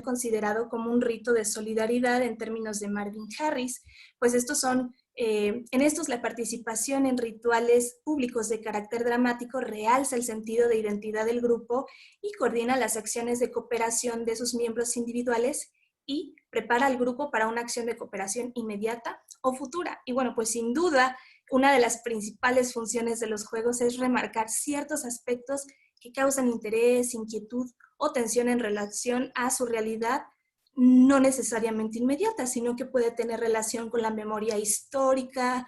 considerado como un rito de solidaridad en términos de Marvin Harris, pues estos son, en estos la participación en rituales públicos de carácter dramático realza el sentido de identidad del grupo y coordina las acciones de cooperación de sus miembros individuales y prepara al grupo para una acción de cooperación inmediata o futura. Y bueno, pues sin duda, una de las principales funciones de los juegos es remarcar ciertos aspectos que causan interés, inquietud o tensión en relación a su realidad, no necesariamente inmediata, sino que puede tener relación con la memoria histórica,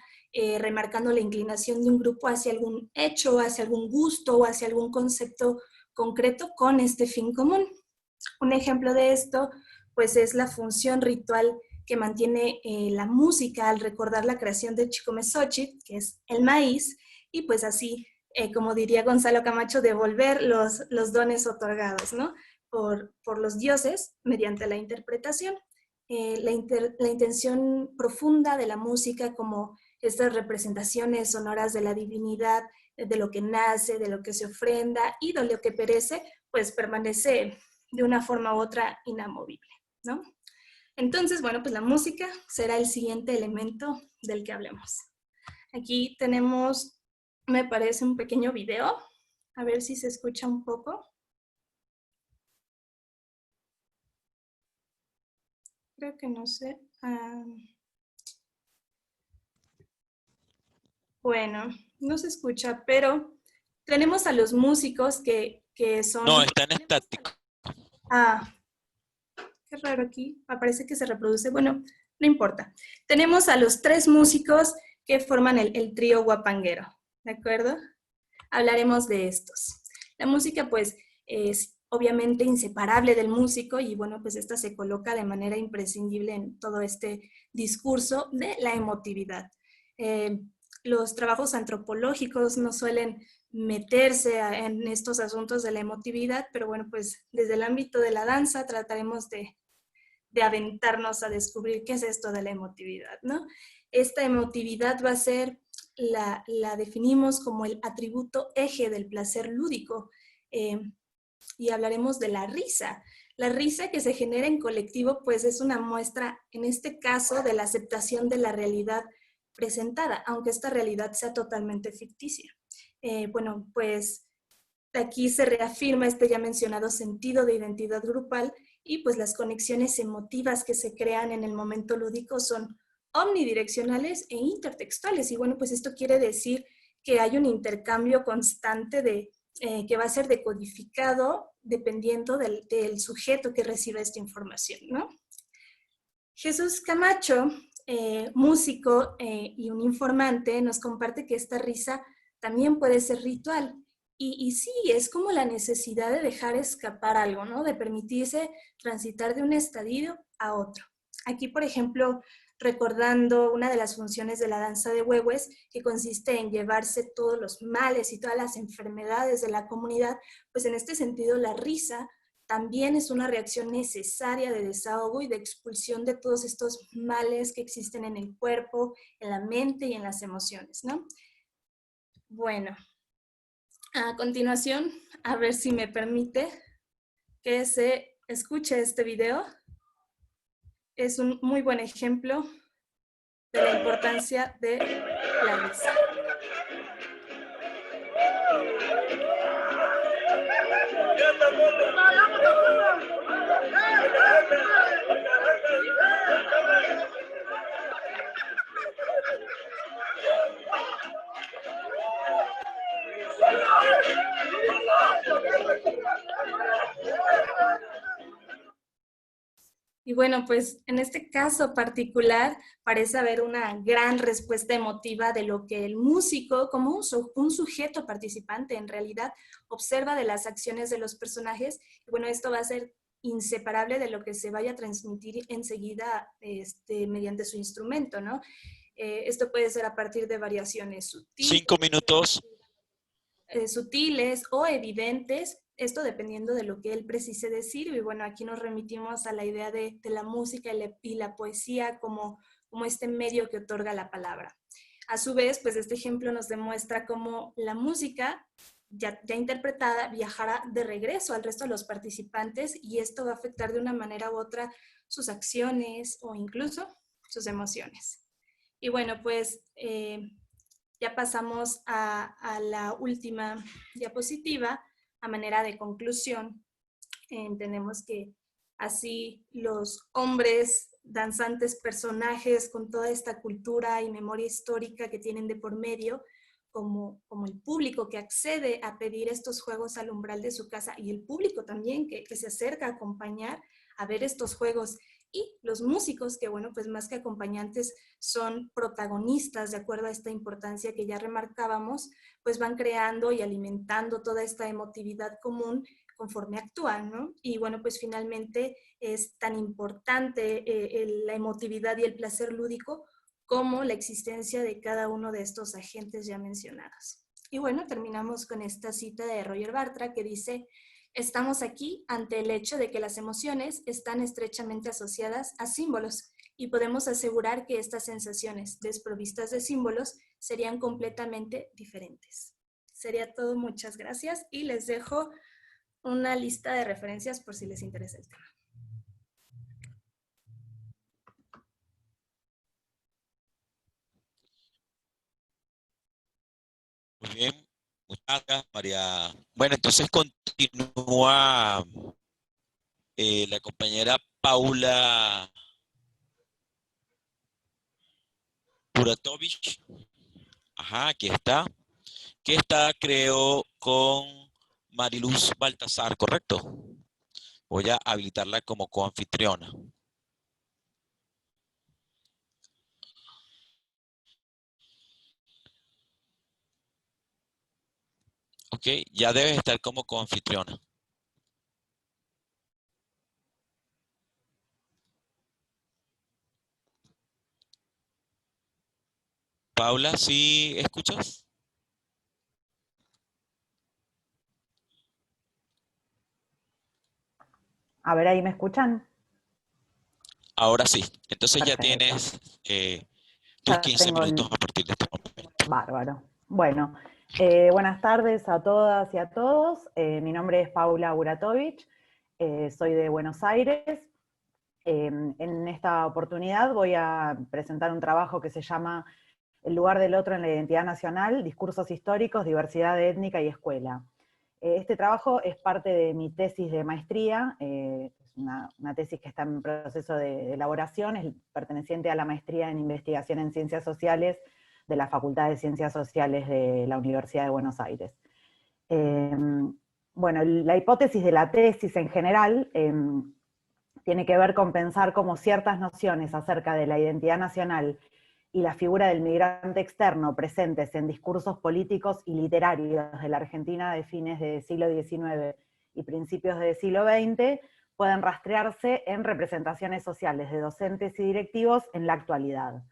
remarcando la inclinación de un grupo hacia algún hecho, hacia algún gusto o hacia algún concepto concreto con este fin común. Un ejemplo de esto, pues, es la función ritual que mantiene la música al recordar la creación de Chicomezochitl, que es el maíz, y pues así, como diría Gonzalo Camacho, devolver los dones otorgados, ¿no? Por los dioses mediante la interpretación. La intención profunda de la música como estas representaciones sonoras de la divinidad, de lo que nace, de lo que se ofrenda y de lo que perece, pues permanece de una forma u otra inamovible, ¿no? Entonces, bueno, pues la música será el siguiente elemento del que hablemos. Aquí tenemos, me parece, un pequeño video. A ver si se escucha un poco. Creo que no sé. Bueno, no se escucha, pero tenemos a los músicos que son... No, está en estático. Ah, qué raro aquí. Parece que se reproduce. Bueno, no importa. Tenemos a los 3 músicos que forman el trío guapanguero, ¿de acuerdo? Hablaremos de estos. La música, pues, es obviamente inseparable del músico y, bueno, pues esta se coloca de manera imprescindible en todo este discurso de la emotividad. Los trabajos antropológicos no suelen meterse en estos asuntos de la emotividad, pero bueno, pues desde el ámbito de la danza trataremos de aventarnos a descubrir qué es esto de la emotividad, ¿no? Esta emotividad va a ser, la definimos como el atributo eje del placer lúdico, y hablaremos de la risa. La risa que se genera en colectivo, pues es una muestra, en este caso, de la aceptación de la realidad presentada, aunque esta realidad sea totalmente ficticia. Bueno, pues aquí se reafirma este ya mencionado sentido de identidad grupal y pues las conexiones emotivas que se crean en el momento lúdico son omnidireccionales e intertextuales. Y bueno, pues esto quiere decir que hay un intercambio constante que va a ser decodificado dependiendo del sujeto que reciba esta información, ¿no? Jesús Camacho, músico y un informante, nos comparte que esta risa también puede ser ritual. Y sí, es como la necesidad de dejar escapar algo, ¿no? De permitirse transitar de un estadio a otro. Aquí, por ejemplo, recordando una de las funciones de la danza de huehues, que consiste en llevarse todos los males y todas las enfermedades de la comunidad, pues en este sentido la risa también es una reacción necesaria de desahogo y de expulsión de todos estos males que existen en el cuerpo, en la mente y en las emociones, ¿no? Bueno, a continuación, a ver si me permite que se escuche este video. Es un muy buen ejemplo de la importancia de la risa. Y bueno, pues en este caso particular parece haber una gran respuesta emotiva de lo que el músico, como un sujeto participante en realidad, observa de las acciones de los personajes. Y bueno, esto va a ser inseparable de lo que se vaya a transmitir enseguida mediante su instrumento, ¿no? Esto puede ser a partir de variaciones sutiles. 5 minutos. Sutiles o evidentes, esto dependiendo de lo que él precise decir. Y bueno, aquí nos remitimos a la idea de la música y la poesía como este medio que otorga la palabra. A su vez, pues este ejemplo nos demuestra cómo la música ya interpretada viajará de regreso al resto de los participantes y esto va a afectar de una manera u otra sus acciones o incluso sus emociones. Y bueno, pues ya pasamos a la última diapositiva. A manera de conclusión, entendemos que así los hombres, danzantes, personajes con toda esta cultura y memoria histórica que tienen de por medio, como el público que accede a pedir estos juegos al umbral de su casa y el público también que se acerca a acompañar a ver estos juegos, y los músicos que, bueno, pues más que acompañantes son protagonistas de acuerdo a esta importancia que ya remarcábamos, pues van creando y alimentando toda esta emotividad común conforme actúan, ¿no? Y bueno, pues finalmente es tan importante la emotividad y el placer lúdico como la existencia de cada uno de estos agentes ya mencionados. Y bueno, terminamos con esta cita de Roger Bartra que dice: estamos aquí ante el hecho de que las emociones están estrechamente asociadas a símbolos y podemos asegurar que estas sensaciones desprovistas de símbolos serían completamente diferentes. Sería todo, muchas gracias y les dejo una lista de referencias por si les interesa el tema. Muy bien, muchas gracias, María. Bueno, entonces continúa la compañera Paula Buratovich. Ajá, aquí está. Que está, creo, con Mariluz Baltasar, ¿correcto? Voy a habilitarla como coanfitriona. Ok, ya debes estar como coanfitriona. Paula, ¿sí escuchas? A ver, ¿ahí me escuchan? Ahora sí. Entonces ya Perfecto. tienes tus Ya 15 tengo minutos el... a partir de este momento. Bárbaro. Bueno, buenas tardes a todas y a todos. Mi nombre es Paula Buratovich, soy de Buenos Aires. En esta oportunidad voy a presentar un trabajo que se llama El lugar del otro en la identidad nacional, discursos históricos, diversidad étnica y escuela. Este trabajo es parte de mi tesis de maestría, es una tesis que está en proceso de elaboración, es perteneciente a la maestría en investigación en ciencias sociales de la Facultad de Ciencias Sociales de la Universidad de Buenos Aires. Bueno, la hipótesis de la tesis en general tiene que ver con pensar cómo ciertas nociones acerca de la identidad nacional y la figura del migrante externo presentes en discursos políticos y literarios de la Argentina de fines del siglo XIX y principios del siglo XX pueden rastrearse en representaciones sociales de docentes y directivos en la actualidad.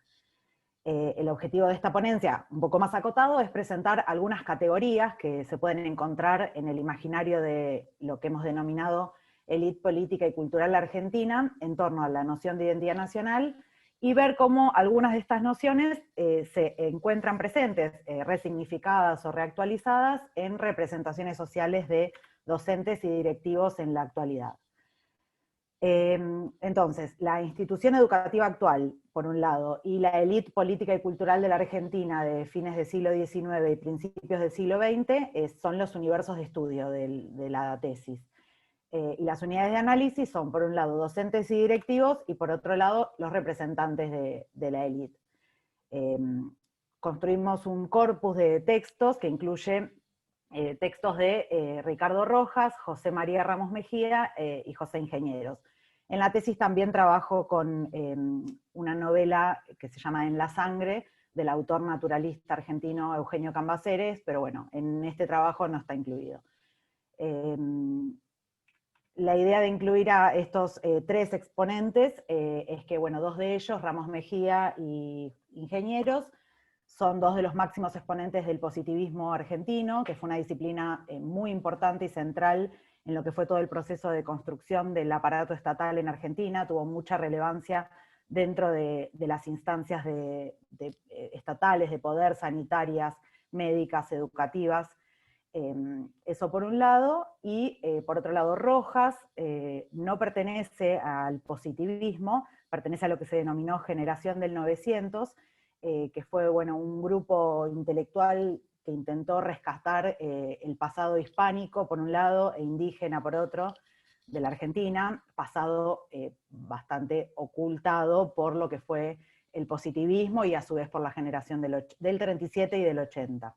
El objetivo de esta ponencia, un poco más acotado, es presentar algunas categorías que se pueden encontrar en el imaginario de lo que hemos denominado élite política y cultural argentina en torno a la noción de identidad nacional y ver cómo algunas de estas nociones se encuentran presentes, resignificadas o reactualizadas en representaciones sociales de docentes y directivos en la actualidad. Entonces, la institución educativa actual, por un lado, y la élite política y cultural de la Argentina de fines del siglo XIX y principios del siglo XX son los universos de estudio de la tesis. Y las unidades de análisis son, por un lado, docentes y directivos, y por otro lado, los representantes de la élite. Construimos un corpus de textos que incluye textos de Ricardo Rojas, José María Ramos Mejía y José Ingenieros. En la tesis también trabajo con una novela que se llama En la sangre, del autor naturalista argentino Eugenio Cambaceres, pero bueno, en este trabajo no está incluido. La idea de incluir a estos tres exponentes es que, bueno, dos de ellos, Ramos Mejía y Ingenieros, son dos de los máximos exponentes del positivismo argentino, que fue una disciplina muy importante y central en lo que fue todo el proceso de construcción del aparato estatal en Argentina, tuvo mucha relevancia dentro de las instancias estatales, de poder, sanitarias, médicas, educativas. Eso por un lado, y por otro lado Rojas no pertenece al positivismo, pertenece a lo que se denominó Generación del 900, que fue bueno, un grupo intelectual que intentó rescatar el pasado hispánico por un lado e indígena por otro de la Argentina, pasado bastante ocultado por lo que fue el positivismo y a su vez por la generación del 37 y del 80.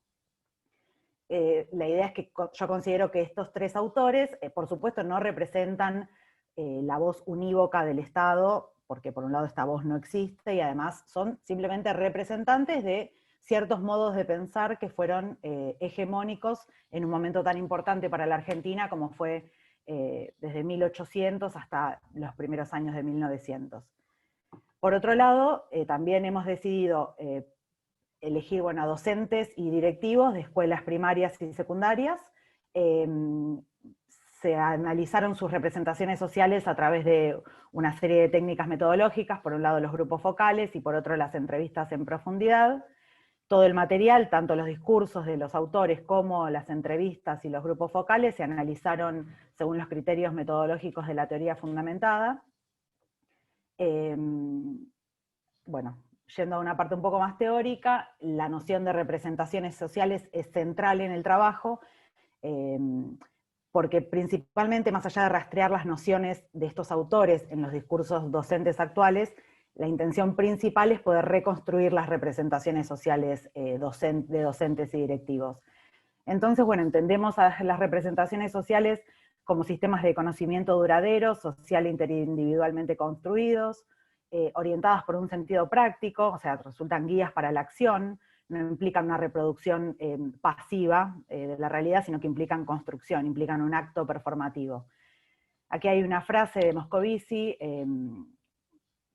La idea es que yo considero que estos tres autores, por supuesto, no representan la voz unívoca del Estado, porque por un lado esta voz no existe, y además son simplemente representantes de ciertos modos de pensar que fueron hegemónicos en un momento tan importante para la Argentina como fue desde 1800 hasta los primeros años de 1900. Por otro lado, también hemos decidido elegir bueno, docentes y directivos de escuelas primarias y secundarias. Se analizaron sus representaciones sociales a través de una serie de técnicas metodológicas, por un lado los grupos focales y por otro las entrevistas en profundidad. Todo el material, tanto los discursos de los autores como las entrevistas y los grupos focales, se analizaron según los criterios metodológicos de la teoría fundamentada. Bueno, yendo a una parte un poco más teórica, la noción de representaciones sociales es central en el trabajo, porque principalmente, más allá de rastrear las nociones de estos autores en los discursos docentes actuales, la intención principal es poder reconstruir las representaciones sociales de docentes y directivos. Entonces, bueno, entendemos a las representaciones sociales como sistemas de conocimiento duradero, social e interindividualmente construidos, orientadas por un sentido práctico, o sea, resultan guías para la acción, no implican una reproducción pasiva de la realidad, sino que implican construcción, implican un acto performativo. Aquí hay una frase de Moscovici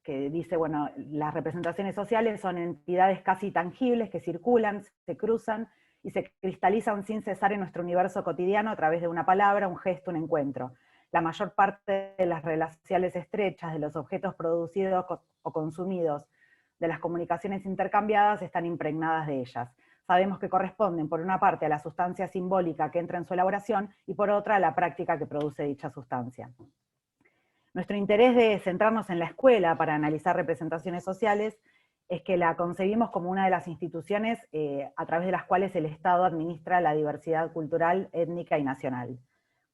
que dice, bueno, las representaciones sociales son entidades casi tangibles que circulan, se cruzan y se cristalizan sin cesar en nuestro universo cotidiano a través de una palabra, un gesto, un encuentro. La mayor parte de las relaciones estrechas, de los objetos producidos o consumidos, de las comunicaciones intercambiadas, están impregnadas de ellas. Sabemos que corresponden, por una parte, a la sustancia simbólica que entra en su elaboración, y por otra, a la práctica que produce dicha sustancia. Nuestro interés de centrarnos en la escuela para analizar representaciones sociales es que la concebimos como una de las instituciones a través de las cuales el Estado administra la diversidad cultural, étnica y nacional.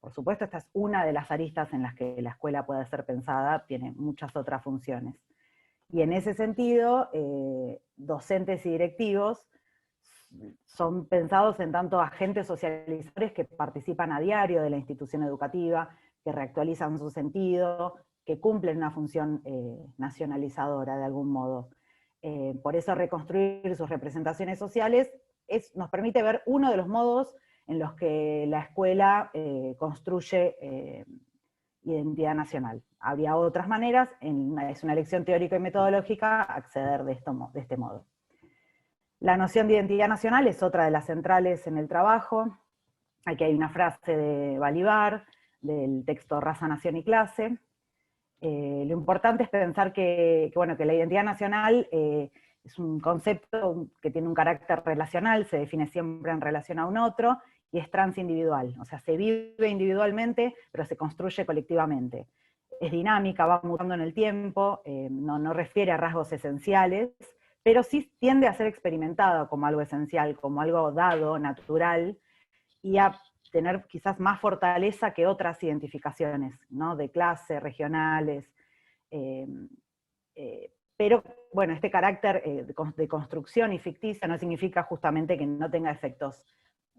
Por supuesto, esta es una de las aristas en las que la escuela puede ser pensada, tiene muchas otras funciones. Y en ese sentido, docentes y directivos son pensados en tanto agentes socializadores que participan a diario de la institución educativa, que reactualizan su sentido, que cumplen una función nacionalizadora de algún modo. Por eso reconstruir sus representaciones sociales nos permite ver uno de los modos en los que la escuela construye identidad nacional. Habría otras maneras, es una elección teórica y metodológica, acceder de este modo. La noción de identidad nacional es otra de las centrales en el trabajo. Aquí hay una frase de Balibar, del texto Raza, Nación y Clase. Lo importante es pensar que la identidad nacional es un concepto que tiene un carácter relacional, se define siempre en relación a un otro, y es transindividual, o sea, se vive individualmente, pero se construye colectivamente. Es dinámica, va mutando en el tiempo, no refiere a rasgos esenciales, pero sí tiende a ser experimentada como algo esencial, como algo dado, natural, y a tener quizás más fortaleza que otras identificaciones, ¿no? De clase, regionales, pero bueno, este carácter de construcción y ficticia no significa justamente que no tenga efectos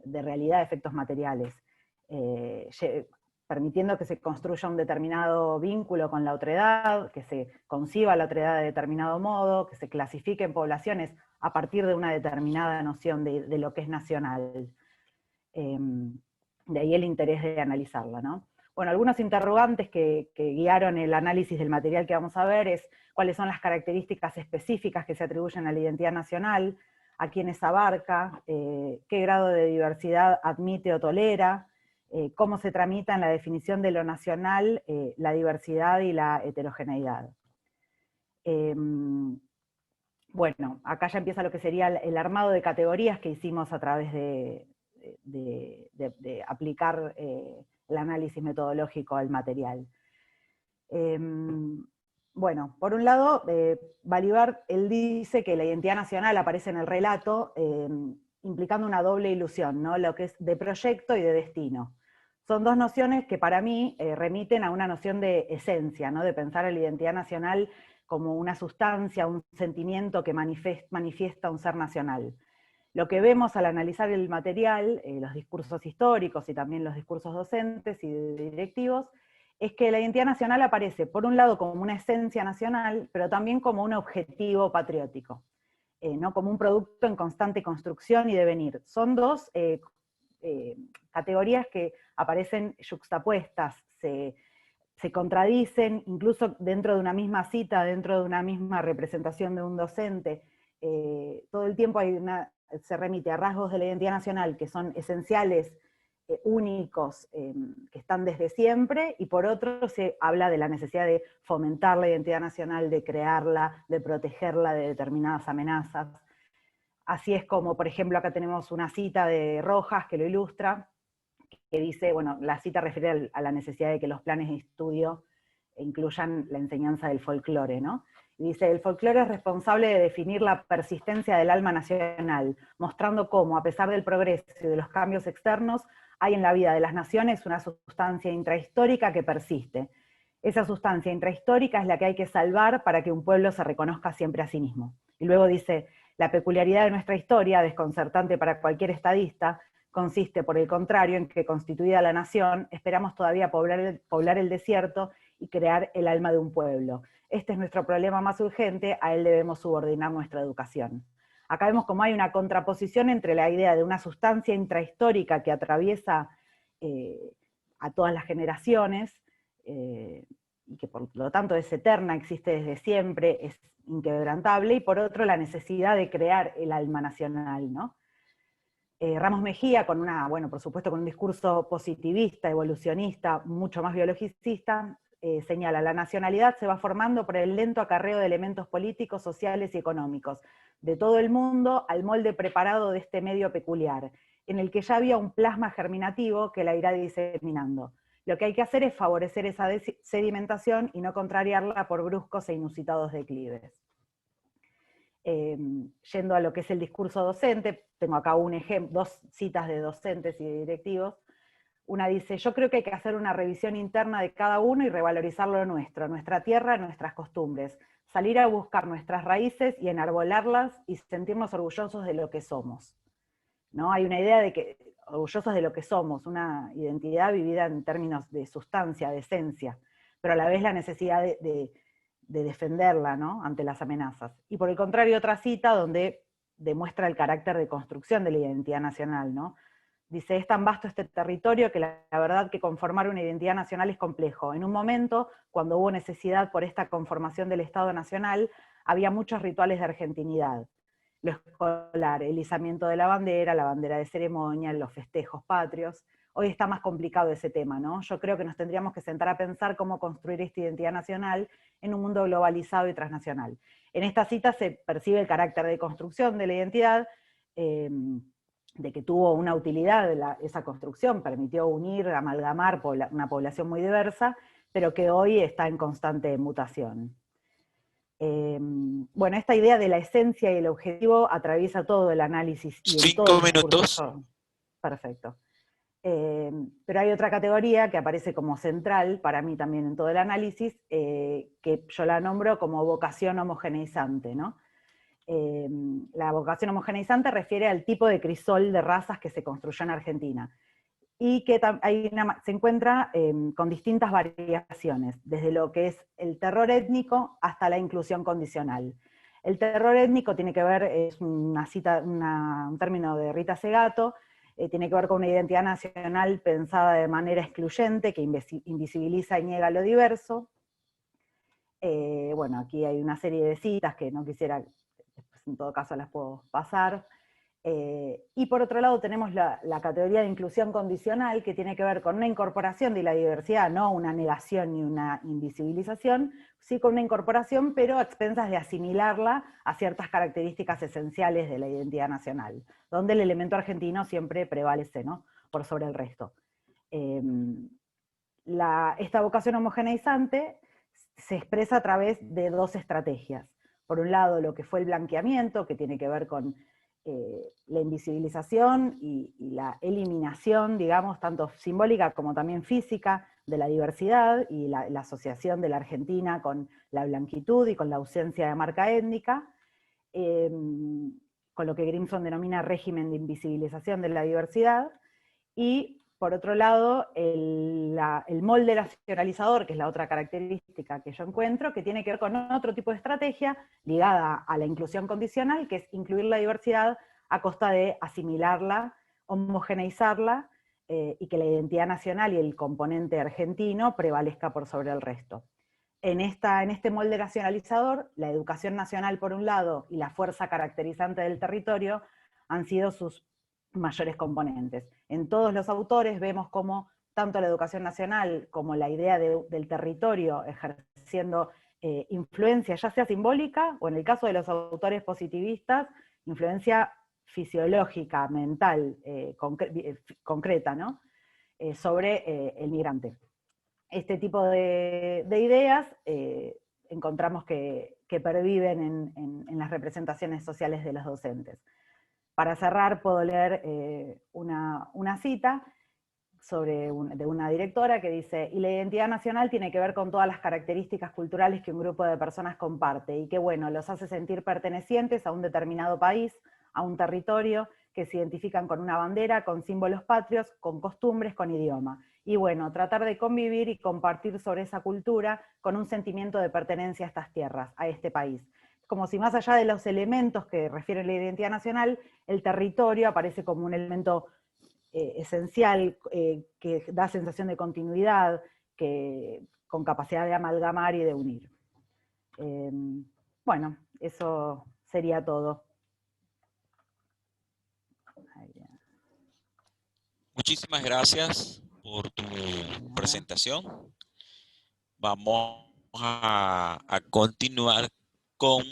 de realidad, efectos materiales, permitiendo que se construya un determinado vínculo con la otredad, que se conciba la otredad de determinado modo, que se clasifique en poblaciones a partir de una determinada noción de lo que es nacional. De ahí el interés de analizarla, ¿no? Bueno, algunos interrogantes que guiaron el análisis del material que vamos a ver es cuáles son las características específicas que se atribuyen a la identidad nacional, a quiénes abarca, qué grado de diversidad admite o tolera, cómo se tramita en la definición de lo nacional la diversidad y la heterogeneidad. Bueno, acá ya empieza lo que sería el armado de categorías que hicimos a través de de aplicar el análisis metodológico al material. Bueno, por un lado, Balibar, él dice que la identidad nacional aparece en el relato implicando una doble ilusión, ¿no? Lo que es de proyecto y de destino. Son dos nociones que para mí remiten a una noción de esencia, ¿no? De pensar a la identidad nacional como una sustancia, un sentimiento que manifiesta un ser nacional. Lo que vemos al analizar el material, los discursos históricos y también los discursos docentes y directivos, es que la identidad nacional aparece, por un lado, como una esencia nacional, pero también como un objetivo patriótico, ¿no? Como un producto en constante construcción y devenir. Son dos categorías que aparecen yuxtapuestas, se contradicen, incluso dentro de una misma cita, dentro de una misma representación de un docente. Todo el tiempo se remite a rasgos de la identidad nacional que son esenciales, únicos, que están desde siempre, y por otro se habla de la necesidad de fomentar la identidad nacional, de crearla, de protegerla de determinadas amenazas. Así es como, por ejemplo, acá tenemos una cita de Rojas que lo ilustra, que dice, bueno, la cita refiere a la necesidad de que los planes de estudio incluyan la enseñanza del folclore, ¿no? Y dice, el folclore es responsable de definir la persistencia del alma nacional, mostrando cómo, a pesar del progreso y de los cambios externos, hay en la vida de las naciones una sustancia intrahistórica que persiste. Esa sustancia intrahistórica es la que hay que salvar para que un pueblo se reconozca siempre a sí mismo. Y luego dice, la peculiaridad de nuestra historia, desconcertante para cualquier estadista, consiste, por el contrario, en que, constituida la nación, esperamos todavía poblar el desierto y crear el alma de un pueblo. Este es nuestro problema más urgente, a él debemos subordinar nuestra educación. Acá vemos cómo hay una contraposición entre la idea de una sustancia intrahistórica que atraviesa a todas las generaciones, y que por lo tanto es eterna, existe desde siempre, es inquebrantable, y por otro la necesidad de crear el alma nacional, ¿no? Ramos Mejía, bueno, por supuesto con un discurso positivista, evolucionista, mucho más biologicista, señala, la nacionalidad se va formando por el lento acarreo de elementos políticos, sociales y económicos, de todo el mundo al molde preparado de este medio peculiar, en el que ya había un plasma germinativo que la irá diseminando. Lo que hay que hacer es favorecer esa sedimentación y no contrariarla por bruscos e inusitados declives. Yendo a lo que es el discurso docente, tengo acá un ejemplo, dos citas de docentes y de directivos. Una dice, yo creo que hay que hacer una revisión interna de cada uno y revalorizar lo nuestro, nuestra tierra, nuestras costumbres, salir a buscar nuestras raíces y enarbolarlas y sentirnos orgullosos de lo que somos, ¿no? Hay una idea de que, orgullosos de lo que somos, una identidad vivida en términos de sustancia, de esencia, pero a la vez la necesidad de defenderla, ¿no? Ante las amenazas. Y por el contrario, otra cita donde demuestra el carácter de construcción de la identidad nacional, ¿no? Dice, es tan vasto este territorio que la verdad que conformar una identidad nacional es complejo. En un momento, cuando hubo necesidad por esta conformación del Estado Nacional, había muchos rituales de argentinidad. Lo escolar, el izamiento de la bandera de ceremonia, los festejos patrios. Hoy está más complicado ese tema, ¿no? Yo creo que nos tendríamos que sentar a pensar cómo construir esta identidad nacional en un mundo globalizado y transnacional. En esta cita se percibe el carácter de construcción de la identidad, de que tuvo una utilidad esa construcción, permitió unir, amalgamar una población muy diversa, pero que hoy está en constante mutación. Bueno, esta idea de la esencia y el objetivo atraviesa todo el análisis. Y en todo 5 minutos. Perfecto. Pero hay otra categoría que aparece como central, para mí también en todo el análisis, que yo la nombro como vocación homogeneizante, ¿no? La vocación homogeneizante refiere al tipo de crisol de razas que se construyó en Argentina, y que se encuentra con distintas variaciones, desde lo que es el terror étnico hasta la inclusión condicional. El terror étnico tiene que ver, es un término de Rita Segato, tiene que ver con una identidad nacional pensada de manera excluyente, que invisibiliza y niega lo diverso. Bueno, aquí hay una serie de citas que no quisiera, en todo caso las puedo pasar. Y por otro lado tenemos la categoría de inclusión condicional, que tiene que ver con una incorporación de la diversidad, no una negación ni una invisibilización, sí con una incorporación, pero a expensas de asimilarla a ciertas características esenciales de la identidad nacional, donde el elemento argentino siempre prevalece, ¿no?, por sobre el resto. Esta vocación homogeneizante se expresa a través de dos estrategias. Por un lado, lo que fue el blanqueamiento, que tiene que ver con la invisibilización y la eliminación, digamos, tanto simbólica como también física, de la diversidad y la asociación de la Argentina con la blanquitud y con la ausencia de marca étnica, con lo que Grimson denomina régimen de invisibilización de la diversidad, y por otro lado, el molde nacionalizador, que es la otra característica que yo encuentro, que tiene que ver con otro tipo de estrategia ligada a la inclusión condicional, que es incluir la diversidad a costa de asimilarla, homogeneizarla, y que la identidad nacional y el componente argentino prevalezca por sobre el resto. En este molde nacionalizador, la educación nacional por un lado y la fuerza caracterizante del territorio han sido sus mayores componentes. En todos los autores vemos cómo tanto la educación nacional como la idea del territorio ejerciendo influencia, ya sea simbólica, o en el caso de los autores positivistas, influencia fisiológica, mental, concreta, ¿no?, sobre el migrante. Este tipo de ideas encontramos que perviven en las representaciones sociales de los docentes. Para cerrar, puedo leer una cita de una directora que dice: y la identidad nacional tiene que ver con todas las características culturales que un grupo de personas comparte, y que bueno, los hace sentir pertenecientes a un determinado país, a un territorio, que se identifican con una bandera, con símbolos patrios, con costumbres, con idioma. Y bueno, tratar de convivir y compartir sobre esa cultura con un sentimiento de pertenencia a estas tierras, a este país. Como si más allá de los elementos que refieren la identidad nacional, el territorio aparece como un elemento esencial, que da sensación de continuidad, con capacidad de amalgamar y de unir. Bueno, eso sería todo. Muchísimas gracias por tu presentación. Vamos a continuar con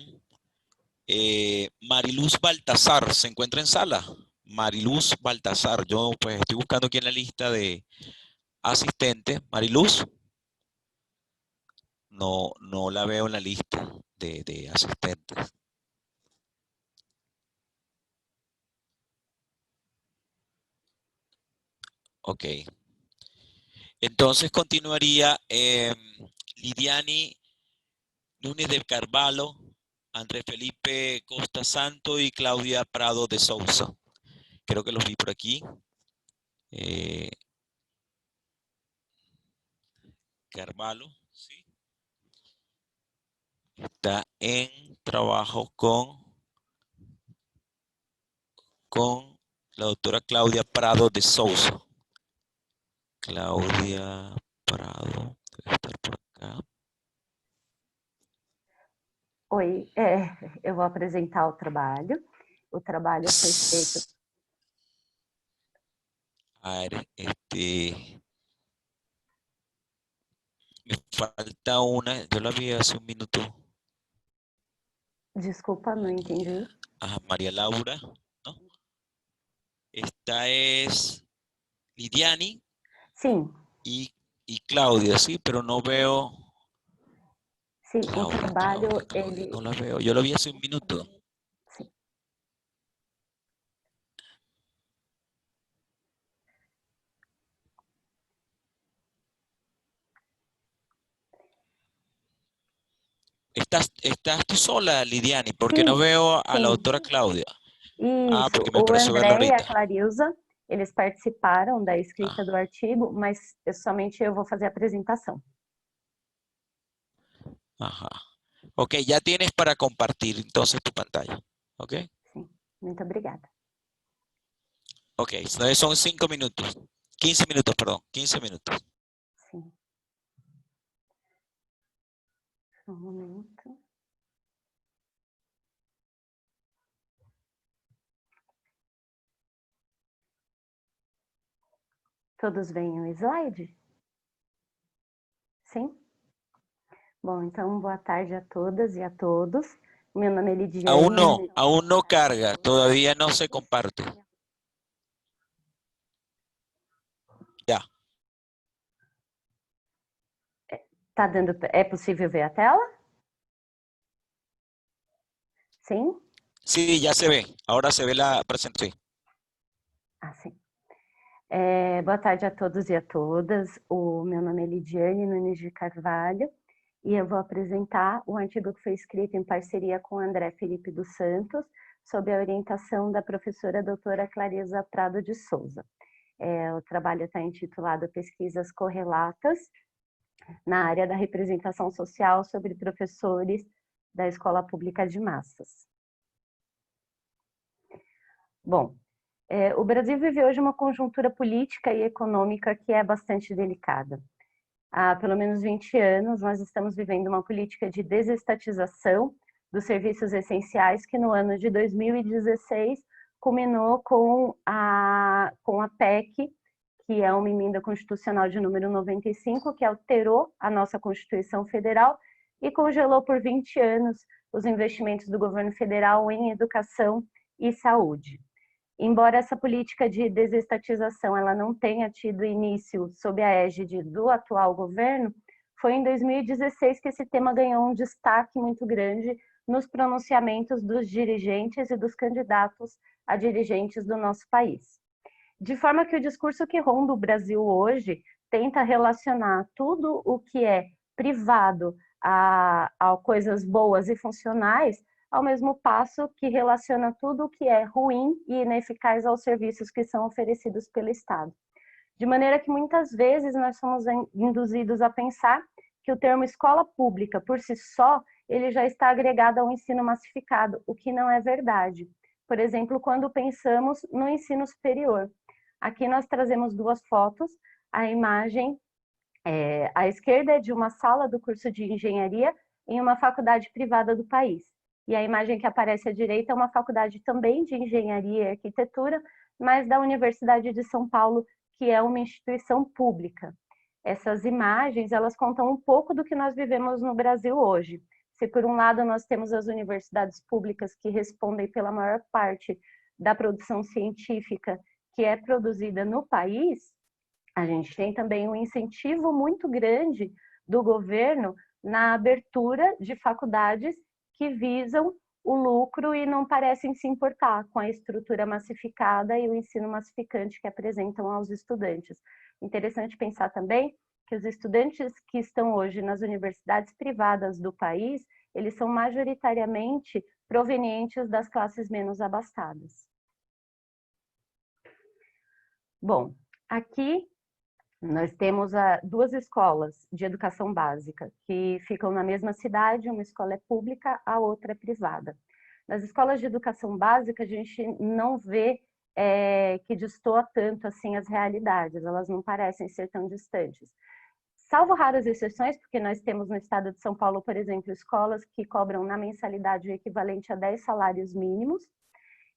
Mariluz Baltasar. ¿Se encuentra en sala? Mariluz Baltasar. Yo pues estoy buscando aquí en la lista de asistentes. Mariluz. No la veo en la lista de asistentes. Ok. Entonces continuaría Lidiani Núñez de Carvalho, Andrés Felipe Costa Santo y Claudia Prado de Sousa. Creo que los vi por aquí. Carvalho, sí. Está en trabajo con la doctora Claudia Prado de Sousa. Claudia Prado, debe estar por acá. Oi, eu vou apresentar o trabalho. O trabalho foi feito... A ver, me falta una, yo la vi hace un minuto. Desculpa, não entendi. María Laura, ¿no? Esta es Lidiani. Sim. Y Claudia, sí, pero no veo... Sim, Claudia, o trabalho, Claudia, ele... no la veo. Yo lo vi hace un minuto. Sim. ¿Estás tú sola, Lidiani? Porque no veo a la doctora Claudia. Isso, porque me o pareció verla André e a ahorita. Clarisa, eles participaram da escrita do artigo, mas somente eu vou fazer a apresentação. Ajá. Ok, ya tienes para compartir entonces tu pantalla. Ok. Sim, muito obrigada. Ok, son 5 minutos. 15 minutos, perdón. 15 minutos. Sim. Um momento. Todos veem o slide? Sim? Bom, então boa tarde a todas e a todos. Meu nome é Lidiane. Aún no carga, todavía no se comparte. Ya. É possível ver a tela? Sim? Sí, ya se ve. Ahora se ve la presentación. Ah, sim. Boa tarde a todos e a todas. O meu nome é Lidiane Nunes de Carvalho e eu vou apresentar o artigo que foi escrito em parceria com André Felipe dos Santos, sob a orientação da professora doutora Clarisa Prado de Souza. O trabalho está intitulado Pesquisas Correlatas na área da representação social sobre professores da Escola Pública de Massas. Bom, o Brasil vive hoje uma conjuntura política e econômica que é bastante delicada. Há pelo menos 20 anos, nós estamos vivendo uma política de desestatização dos serviços essenciais que no ano de 2016 culminou com a PEC, que é uma emenda constitucional de número 95, que alterou a nossa Constituição Federal e congelou por 20 anos os investimentos do governo federal em educação e saúde. Embora essa política de desestatização ela não tenha tido início sob a égide do atual governo, foi em 2016 que esse tema ganhou um destaque muito grande nos pronunciamentos dos dirigentes e dos candidatos a dirigentes do nosso país. De forma que o discurso que ronda o Brasil hoje tenta relacionar tudo o que é privado a coisas boas e funcionais, ao mesmo passo que relaciona tudo o que é ruim e ineficaz aos serviços que são oferecidos pelo Estado. De maneira que muitas vezes nós somos induzidos a pensar que o termo escola pública, por si só, ele já está agregado ao ensino massificado, o que não é verdade. Por exemplo, quando pensamos no ensino superior. Aqui nós trazemos duas fotos, a imagem à esquerda é de uma sala do curso de engenharia em uma faculdade privada do país. E a imagem que aparece à direita é uma faculdade também de engenharia e arquitetura, mas da Universidade de São Paulo, que é uma instituição pública. Essas imagens, elas contam um pouco do que nós vivemos no Brasil hoje. Se por um lado nós temos as universidades públicas que respondem pela maior parte da produção científica que é produzida no país, a gente tem também um incentivo muito grande do governo na abertura de faculdades que visam o lucro e não parecem se importar com a estrutura massificada e o ensino massificante que apresentam aos estudantes. Interessante pensar também que os estudantes que estão hoje nas universidades privadas do país, eles são majoritariamente provenientes das classes menos abastadas. Bom, aqui nós temos duas escolas de educação básica que ficam na mesma cidade, uma escola é pública, a outra é privada. Nas escolas de educação básica, a gente não vê que destoa tanto assim as realidades, elas não parecem ser tão distantes. Salvo raras exceções, porque nós temos no estado de São Paulo, por exemplo, escolas que cobram na mensalidade o equivalente a 10 salários mínimos,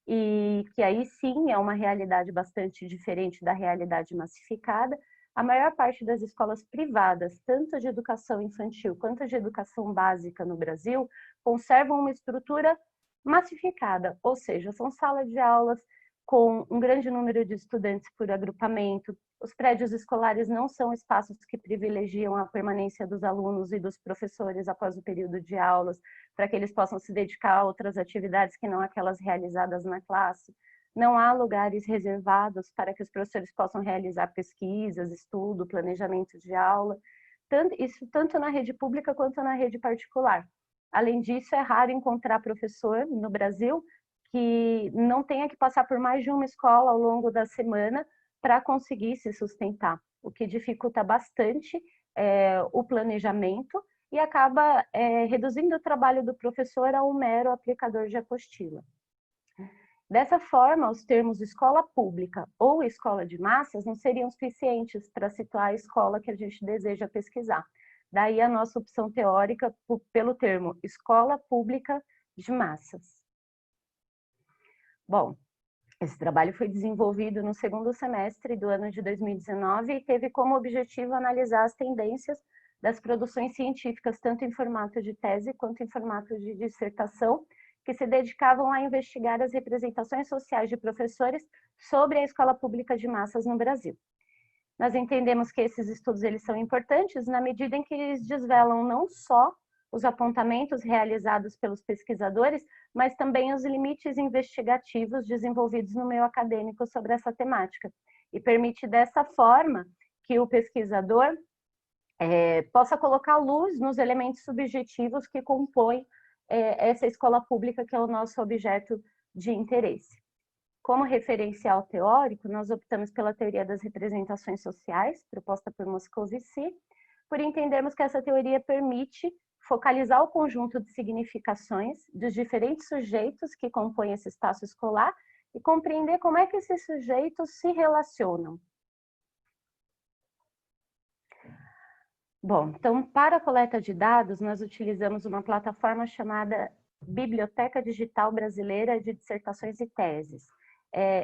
e que aí sim é uma realidade bastante diferente da realidade massificada. A maior parte das escolas privadas, tanto de educação infantil quanto de educação básica no Brasil, conservam uma estrutura massificada, ou seja, são salas de aulas com um grande número de estudantes por agrupamento. Os prédios escolares não são espaços que privilegiam a permanência dos alunos e dos professores após o período de aulas, para que eles possam se dedicar a outras atividades que não aquelas realizadas na classe. Não há lugares reservados para que os professores possam realizar pesquisas, estudo, planejamento de aula, isso tanto na rede pública quanto na rede particular. Além disso, é raro encontrar professor no Brasil que não tenha que passar por mais de uma escola ao longo da semana para conseguir se sustentar, o que dificulta bastante o planejamento e acaba reduzindo o trabalho do professor a um mero aplicador de apostila. Dessa forma, os termos escola pública ou escola de massas não seriam suficientes para situar a escola que a gente deseja pesquisar. Daí a nossa opção teórica pelo termo escola pública de massas. Bom, Esse trabalho foi desenvolvido no segundo semestre do ano de 2019 e teve como objetivo analisar as tendências das produções científicas, tanto em formato de tese quanto em formato de dissertação, que se dedicavam a investigar as representações sociais de professores sobre a escola pública de massas no Brasil. Nós entendemos que esses estudos eles são importantes na medida em que eles desvelam não só os apontamentos realizados pelos pesquisadores, mas também os limites investigativos desenvolvidos no meio acadêmico sobre essa temática. E permite dessa forma que o pesquisador possa colocar luz nos elementos subjetivos que compõem essa escola pública que é o nosso objeto de interesse. Como referencial teórico, nós optamos pela teoria das representações sociais, proposta por Moscovici, por entendermos que essa teoria permite focalizar o conjunto de significações dos diferentes sujeitos que compõem esse espaço escolar e compreender como é que esses sujeitos se relacionam. Bom, então, para a coleta de dados, nós utilizamos uma plataforma chamada Biblioteca Digital Brasileira de Dissertações e Teses.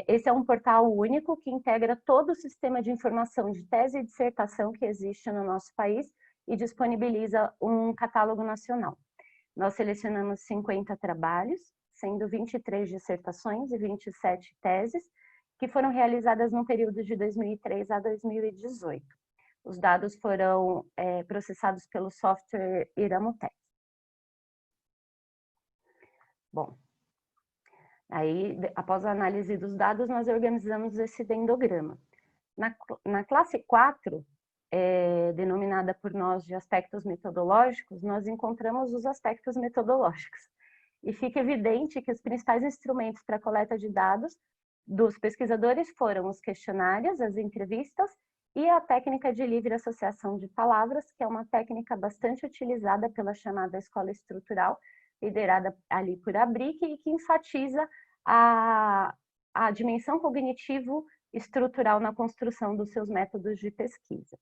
Esse é um portal único que integra todo o sistema de informação de tese e dissertação que existe no nosso país e disponibiliza um catálogo nacional. Nós selecionamos 50 trabalhos, sendo 23 dissertações e 27 teses, que foram realizadas no período de 2003 a 2018. Os dados foram processados pelo software Iramutec. Bom, aí, após a análise dos dados, nós organizamos esse dendrograma. Na classe 4, denominada por nós de aspectos metodológicos, nós encontramos os aspectos metodológicos. E fica evidente que os principais instrumentos para a coleta de dados dos pesquisadores foram os questionários, as entrevistas e a técnica de livre associação de palavras, que é uma técnica bastante utilizada pela chamada escola estrutural, liderada ali por Abric, e que enfatiza a dimensão cognitivo-estrutural na construção dos seus métodos de pesquisa.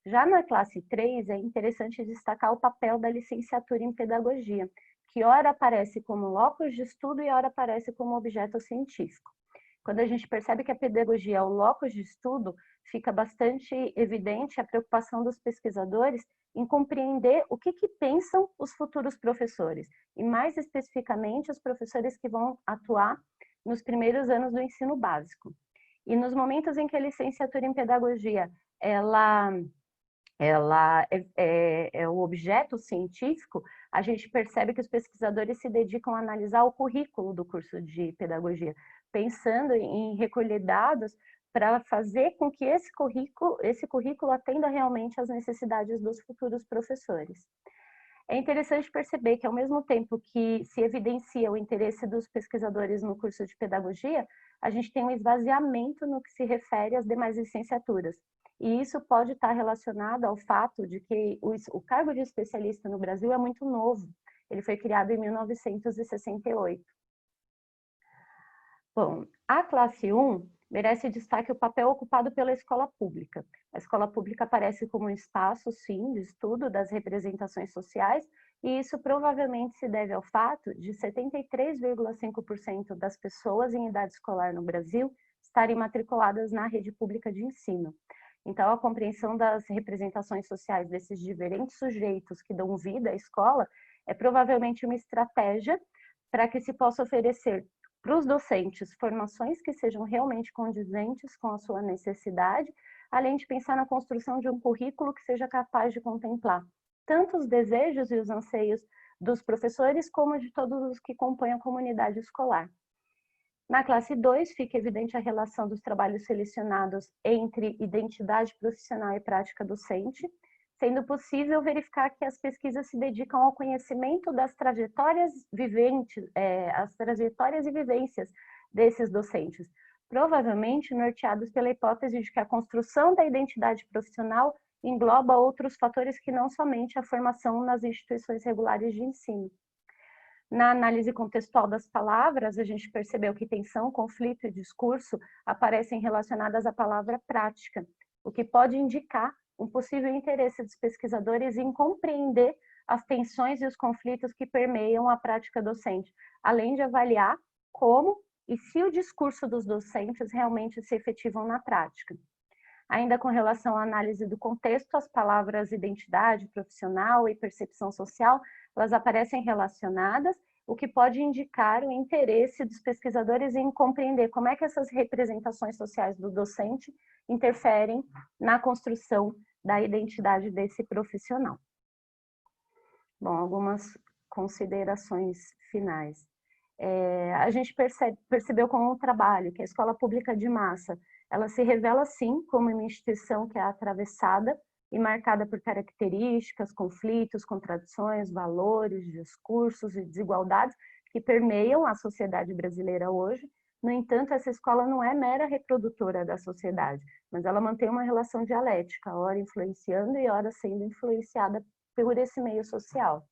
Já na classe 3, é interessante destacar o papel da licenciatura em pedagogia, que ora aparece como locus de estudo e ora aparece como objeto científico. Quando a gente percebe que a pedagogia é o locus de estudo, fica bastante evidente a preocupação dos pesquisadores em compreender o que pensam os futuros professores, e mais especificamente os professores que vão atuar nos primeiros anos do ensino básico. E nos momentos em que a licenciatura em pedagogia ela é o objeto científico, a gente percebe que os pesquisadores se dedicam a analisar o currículo do curso de pedagogia, pensando em recolher dados para fazer com que esse currículo atenda realmente às necessidades dos futuros professores. É interessante perceber que, ao mesmo tempo que se evidencia o interesse dos pesquisadores no curso de pedagogia, a gente tem um esvaziamento no que se refere às demais licenciaturas. E isso pode estar relacionado ao fato de que o cargo de especialista no Brasil é muito novo. Ele foi criado em 1968. Bom, a classe 1 merece destaque o papel ocupado pela escola pública. A escola pública aparece como um espaço, sim, de estudo das representações sociais, e isso provavelmente se deve ao fato de 73,5% das pessoas em idade escolar no Brasil estarem matriculadas na rede pública de ensino. Então, a compreensão das representações sociais desses diferentes sujeitos que dão vida à escola é provavelmente uma estratégia para que se possa oferecer para os docentes formações que sejam realmente condizentes com a sua necessidade, além de pensar na construção de um currículo que seja capaz de contemplar tanto os desejos e os anseios dos professores, como de todos os que compõem a comunidade escolar. Na classe 2, fica evidente a relação dos trabalhos selecionados entre identidade profissional e prática docente, sendo possível verificar que as pesquisas se dedicam ao conhecimento das trajetórias as trajetórias e vivências desses docentes, provavelmente norteados pela hipótese de que a construção da identidade profissional engloba outros fatores que não somente a formação nas instituições regulares de ensino. Na análise contextual das palavras, a gente percebeu que tensão, conflito e discurso aparecem relacionadas à palavra prática, o que pode indicar um possível interesse dos pesquisadores em compreender as tensões e os conflitos que permeiam a prática docente, além de avaliar como e se o discurso dos docentes realmente se efetivam na prática. Ainda com relação à análise do contexto, as palavras identidade profissional e percepção social, elas aparecem relacionadas, o que pode indicar o interesse dos pesquisadores em compreender como é que essas representações sociais do docente interferem na construção da identidade desse profissional. Bom, algumas considerações finais. A gente percebeu com o trabalho que a escola pública de massa, ela se revela sim como uma instituição que é atravessada e marcada por características, conflitos, contradições, valores, discursos e desigualdades que permeiam a sociedade brasileira hoje. No entanto, essa escola não é mera reprodutora da sociedade, mas ela mantém uma relação dialética, ora influenciando e ora sendo influenciada por esse meio social.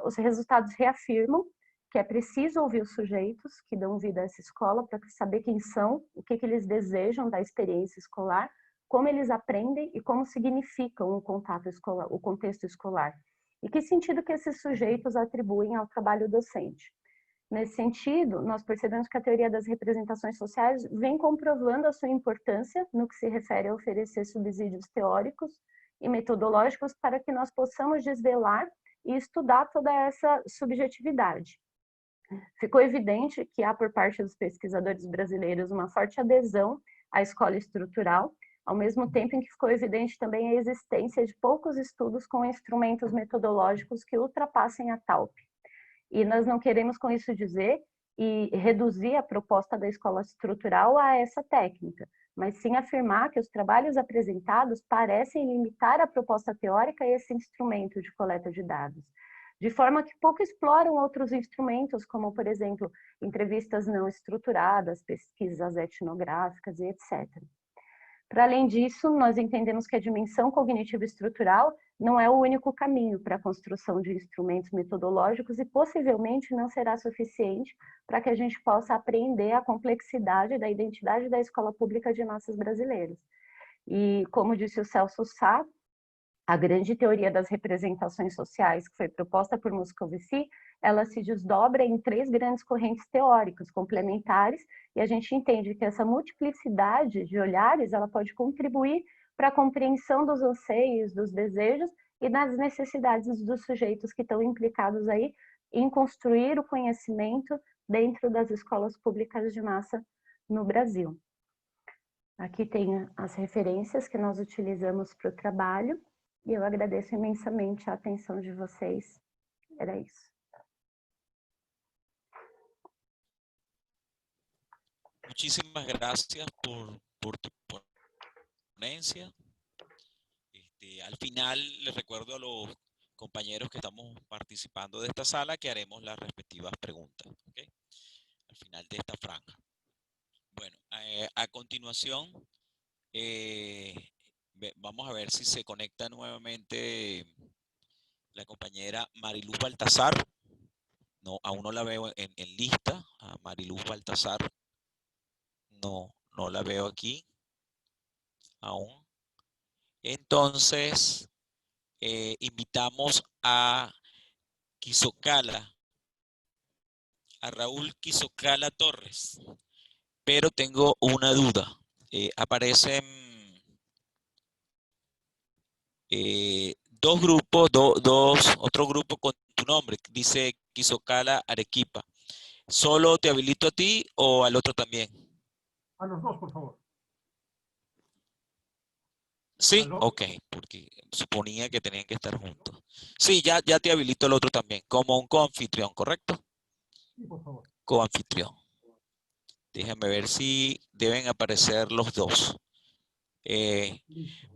Os resultados reafirmam que é preciso ouvir os sujeitos que dão vida a essa escola para saber quem são, o que eles desejam da experiência escolar, como eles aprendem e como significam o contato escolar, o contexto escolar, e que sentido que esses sujeitos atribuem ao trabalho docente. Nesse sentido, nós percebemos que a teoria das representações sociais vem comprovando a sua importância no que se refere a oferecer subsídios teóricos e metodológicos para que nós possamos desvelar e estudar toda essa subjetividade. Ficou evidente que há por parte dos pesquisadores brasileiros uma forte adesão à escola estrutural, ao mesmo tempo em que ficou evidente também a existência de poucos estudos com instrumentos metodológicos que ultrapassem a TAUP. E nós não queremos com isso dizer e reduzir a proposta da escola estrutural a essa técnica, mas sim afirmar que os trabalhos apresentados parecem limitar a proposta teórica a esse instrumento de coleta de dados, de forma que pouco exploram outros instrumentos, como, por exemplo, entrevistas não estruturadas, pesquisas etnográficas e etc. Para além disso, nós entendemos que a dimensão cognitiva estrutural não é o único caminho para a construção de instrumentos metodológicos e possivelmente não será suficiente para que a gente possa apreender a complexidade da identidade da escola pública de massas brasileiras. E, como disse o Celso Sá, a grande teoria das representações sociais que foi proposta por Moscovici, ela se desdobra em 3 grandes correntes teóricas complementares, e a gente entende que essa multiplicidade de olhares, ela pode contribuir para a compreensão dos anseios, dos desejos e das necessidades dos sujeitos que estão implicados aí em construir o conhecimento dentro das escolas públicas de massa no Brasil. Aqui tem as referências que nós utilizamos para o trabalho, e eu agradeço imensamente a atenção de vocês. Era isso. Muchísimas gracias por tu ponencia. Al final, les recuerdo a los compañeros que estamos participando de esta sala que haremos las respectivas preguntas, ¿okay? Al final de esta franja. Bueno, a continuación, vamos a ver si se conecta nuevamente la compañera Mariluz Baltasar. No, aún no la veo en lista. A Mariluz Baltasar no la veo aquí aún. Entonces, invitamos a Quisocala, a Raúl Quisocala Torres. Pero tengo una duda. Aparecen dos grupos, otro grupo con tu nombre, dice Quisocala Arequipa. ¿Solo te habilito a ti o al otro también? A los dos, por favor. Sí, ok, porque suponía que tenían que estar juntos. Sí, ya te habilito el otro también, como un coanfitrión, ¿correcto? Sí, por favor. Coanfitrión. Déjame ver si deben aparecer los dos.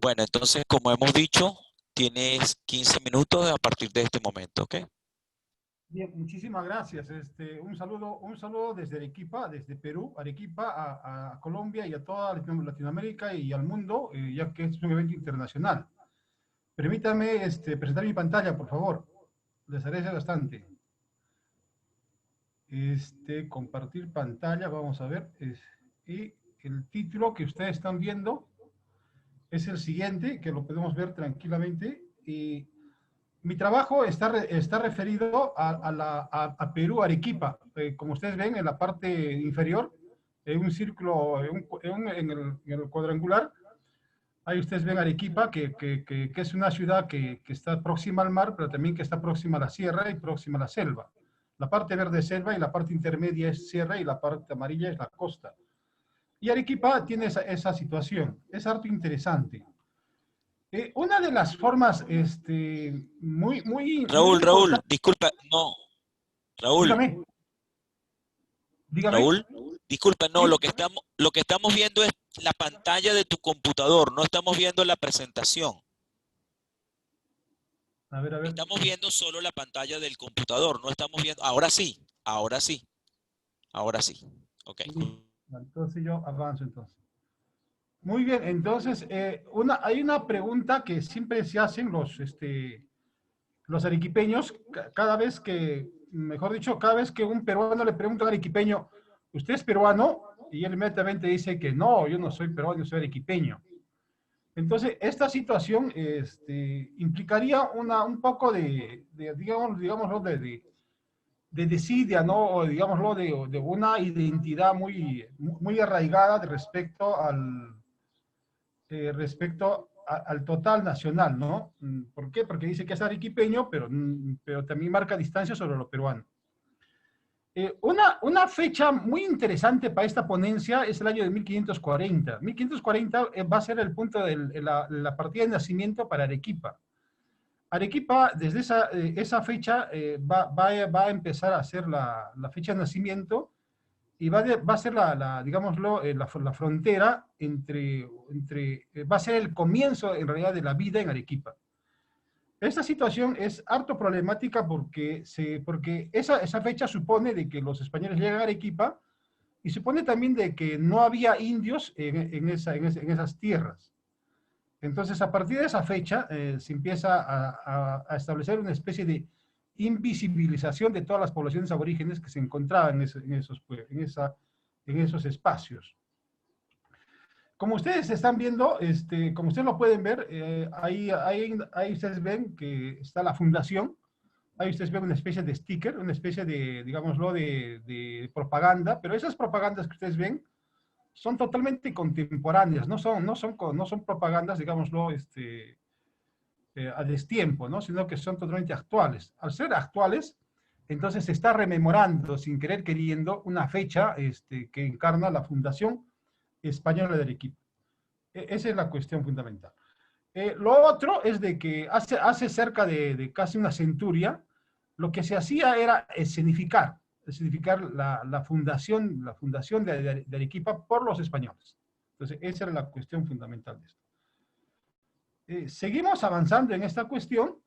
Bueno, entonces, como hemos dicho, tienes 15 minutos a partir de este momento, ¿ok? Bien, muchísimas gracias. Un saludo desde Arequipa, desde Perú, Arequipa, a Colombia y a toda Latinoamérica y al mundo, ya que es un evento internacional. Permítanme presentar mi pantalla, por favor. Les agradezco bastante. Compartir pantalla, vamos a ver. Y el título que ustedes están viendo es el siguiente, que lo podemos ver tranquilamente. Y Mi trabajo está referido a Perú, Arequipa. Como ustedes ven en la parte inferior, en un círculo, en el cuadrangular, ahí ustedes ven Arequipa, que es una ciudad que está próxima al mar, pero también que está próxima a la sierra y próxima a la selva. La parte verde es selva y la parte intermedia es sierra y la parte amarilla es la costa. Y Arequipa tiene esa situación. Es harto interesante. Una de las formas muy Raúl, importantes. disculpa, no, Raúl, Dígame, dígame. Raúl, disculpa, no, Sí. lo que estamos viendo es la pantalla de tu computador, no estamos viendo la presentación. A ver, a ver. Estamos viendo solo la pantalla del computador, no estamos viendo, ahora sí, ahora sí, ahora sí. Ok. Entonces yo avanzo entonces. Muy bien, entonces hay una pregunta que siempre se hacen los arequipeños cada vez que, mejor dicho, cada vez que un peruano le pregunta a un arequipeño, ¿usted es peruano? Y él inmediatamente dice que no, yo no soy peruano, yo soy arequipeño. Entonces, esta situación implicaría un poco digámoslo, de desidia, ¿no? O digámoslo, de una identidad muy arraigada respecto al total nacional, ¿no? ¿Por qué? Porque dice que es arequipeño, pero también marca distancia sobre lo peruano. Una fecha muy interesante para esta ponencia es el año de 1540. 1540 va a ser el punto de la partida de nacimiento para Arequipa. Arequipa, desde esa fecha, va a empezar a ser la fecha de nacimiento y va a ser digámoslo, la frontera va a ser el comienzo, en realidad, de la vida en Arequipa. Esta situación es harto problemática porque esa fecha supone de que los españoles llegan a Arequipa y supone también de que no había indios en esas tierras. Entonces, a partir de esa fecha, se empieza a establecer una especie de invisibilización de todas las poblaciones aborígenes que se encontraban en esos espacios. Como ustedes están viendo, como ustedes lo pueden ver, ahí ustedes ven que está la fundación. Ahí ustedes ven una especie de sticker, una especie de, digámoslo, de propaganda, pero esas propagandas que ustedes ven son totalmente contemporáneas, no son propagandas, digámoslo, a destiempo, ¿no? Sino que son totalmente actuales. Al ser actuales, entonces se está rememorando, sin querer queriendo, una fecha que encarna la Fundación Española de Arequipa. Esa es la cuestión fundamental. Lo otro es de que hace cerca de casi una centuria, lo que se hacía era escenificar la fundación de Arequipa por los españoles. Entonces, esa era la cuestión fundamental de esto. Seguimos avanzando en esta cuestión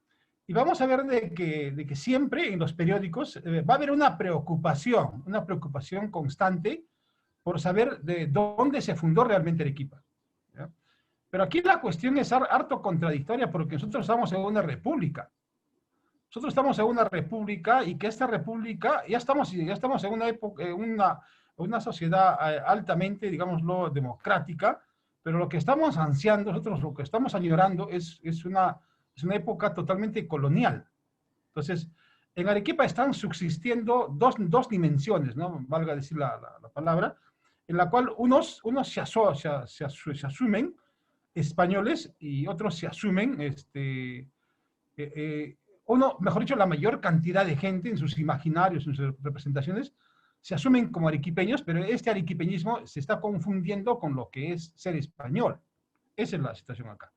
y vamos a ver de que siempre en los periódicos va a haber una preocupación constante por saber de dónde se fundó realmente Arequipa. ¿Ya? Pero aquí la cuestión es harto contradictoria porque nosotros estamos en una república. Nosotros estamos en una república y que esta república, ya estamos en una época, una sociedad altamente, digámoslo, democrática, pero lo que estamos ansiando, nosotros lo que estamos añorando es una época totalmente colonial. Entonces, en Arequipa están subsistiendo dos dimensiones, ¿no? Valga decir la palabra, en la cual unos se asumen españoles y otros se asumen, mejor dicho, la mayor cantidad de gente en sus imaginarios, en sus representaciones, se asumen como arequipeños, pero este arequipeñismo se está confundiendo con lo que es ser español. Esa es la situación acá.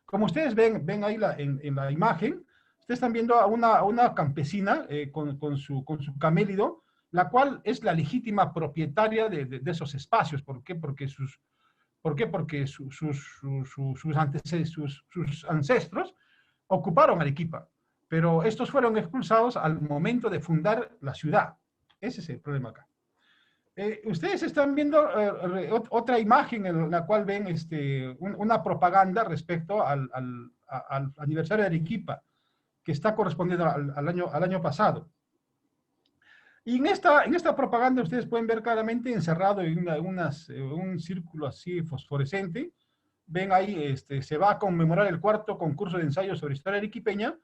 Como ustedes ven ahí en la imagen, ustedes están viendo a una campesina con su camélido, la cual es la legítima propietaria de esos espacios. ¿Por qué? Porque sus ancestros ocuparon Arequipa, pero estos fueron expulsados al momento de fundar la ciudad. Ese es el problema acá. Ustedes están viendo otra imagen en la cual ven una propaganda respecto al aniversario de Arequipa, que está correspondiendo al año pasado. Y en esta propaganda ustedes pueden ver claramente encerrado en un círculo así fosforescente. Ven ahí, se va a conmemorar el 4º concurso de ensayos sobre historia arequipeña,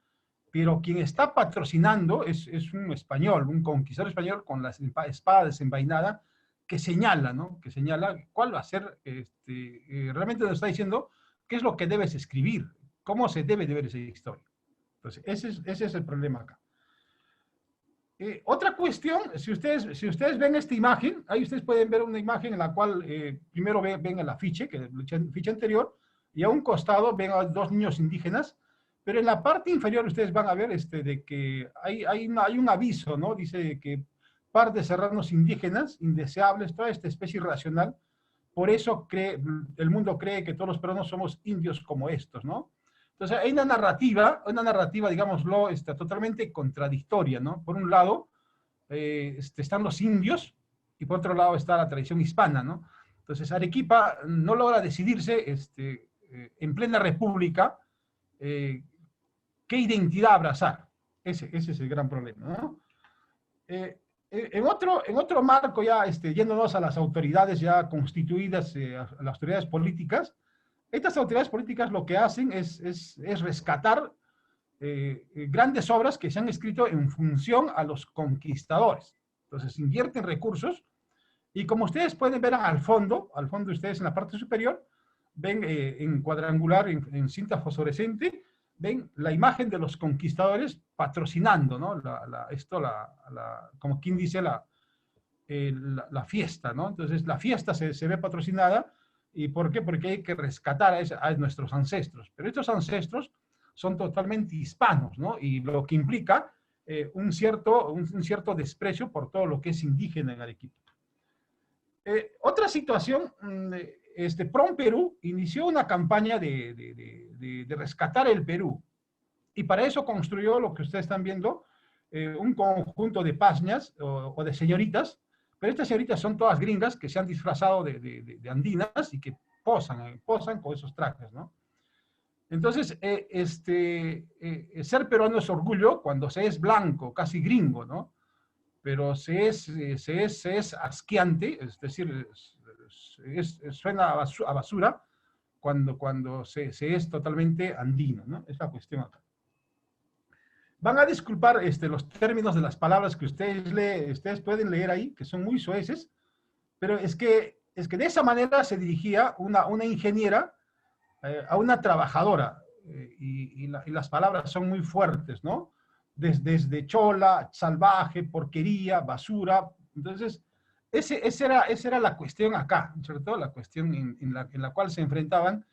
pero quien está patrocinando es un español, un conquistador español con la espada desenvainada que señala, ¿no? Que señala cuál va a ser, realmente nos está diciendo qué es lo que debes escribir, cómo se debe de ver esa historia. Entonces, ese es el problema acá. Otra cuestión, si ustedes ven esta imagen, ahí ustedes pueden ver una imagen en la cual primero ven el afiche, que es el afiche anterior, y a un costado ven a dos niños indígenas, pero en la parte inferior ustedes van a ver de que hay un aviso, ¿no? Dice que par de serranos indígenas, indeseables, toda esta especie irracional, por eso el mundo cree que todos los peruanos somos indios como estos, ¿no? Entonces hay una narrativa, digámoslo, totalmente contradictoria, ¿no? Por un lado están los indios y por otro lado está la tradición hispana, ¿no? Entonces Arequipa no logra decidirse en plena república qué identidad abrazar. Ese es el gran problema, ¿no? En otro marco ya, yéndonos a las autoridades ya constituidas, a las autoridades políticas, estas autoridades políticas lo que hacen es rescatar grandes obras que se han escrito en función a los conquistadores. Entonces invierten recursos y como ustedes pueden ver al fondo ustedes en la parte superior, ven en cuadrangular, en cinta fosforescente, ven la imagen de los conquistadores patrocinando, ¿no? Como quien dice, la fiesta, ¿no? Entonces la fiesta se ve patrocinada. ¿Y por qué? Porque hay que rescatar a nuestros ancestros. Pero estos ancestros son totalmente hispanos, ¿no? Y lo que implica un cierto desprecio por todo lo que es indígena en Arequipa. Otra situación, PROM Perú inició una campaña de rescatar el Perú. Y para eso construyó lo que ustedes están viendo, un conjunto de pasñas o de señoritas. Pero estas señoritas son todas gringas que se han disfrazado de andinas y que posan con esos trajes, ¿no? Entonces, ser peruano es orgullo cuando se es blanco, casi gringo, ¿no? Pero se es asqueante, es decir, suena a basura cuando se es totalmente andino, ¿no? Es la cuestión acá. Van a disculpar los términos de las palabras que ustedes pueden leer ahí, que son muy soeces, pero es que de esa manera se dirigía una ingeniera a una trabajadora, y las palabras son muy fuertes, ¿no? Desde chola, salvaje, porquería, basura. Entonces, esa era la cuestión acá, sobre todo la cuestión en la cual se enfrentaban,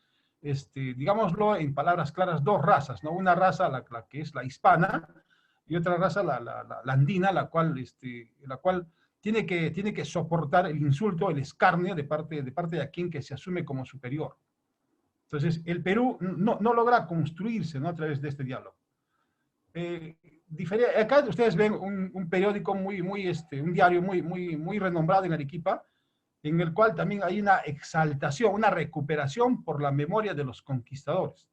digámoslo en palabras claras, dos razas, ¿no? Una raza, la que es la hispana, y otra raza, la andina, la cual tiene que soportar el insulto, el escarnio de parte de quien que se asume como superior. Entonces, el Perú no logra construirse, ¿no? A través de este diálogo. Acá ustedes ven un periódico un diario muy renombrado en Arequipa, en el cual también hay una exaltación, una recuperación por la memoria de los conquistadores,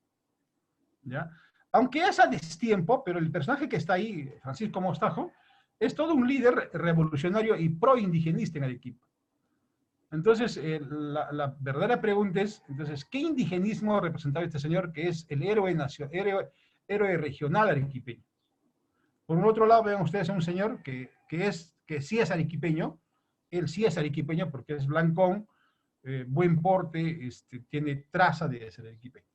¿ya? Aunque es a destiempo, pero el personaje que está ahí, Francisco Mostajo, es todo un líder revolucionario y pro-indigenista en Arequipa. Entonces, la verdadera pregunta es, entonces, ¿qué indigenismo representaba este señor que es el héroe regional arequipeño? Por un otro lado, vean ustedes a un señor que sí es arequipeño. Él sí es arequipeño porque es blancón, buen porte, tiene traza de ser arequipeño.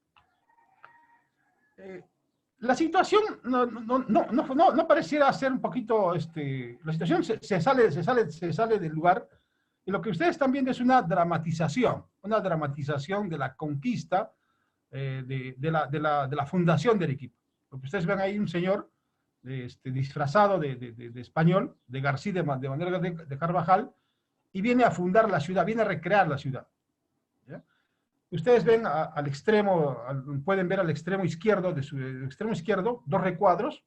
La situación no pareciera ser un poquito, la situación se sale del lugar, y lo que ustedes están viendo es una dramatización de la conquista, de la fundación de Arequipa. Lo que ustedes ven ahí, un señor disfrazado de español, de García de Manuel de Carvajal, y viene a fundar la ciudad, viene a recrear la ciudad. ¿Ya? Ustedes ven al extremo, pueden ver al extremo izquierdo, dos recuadros.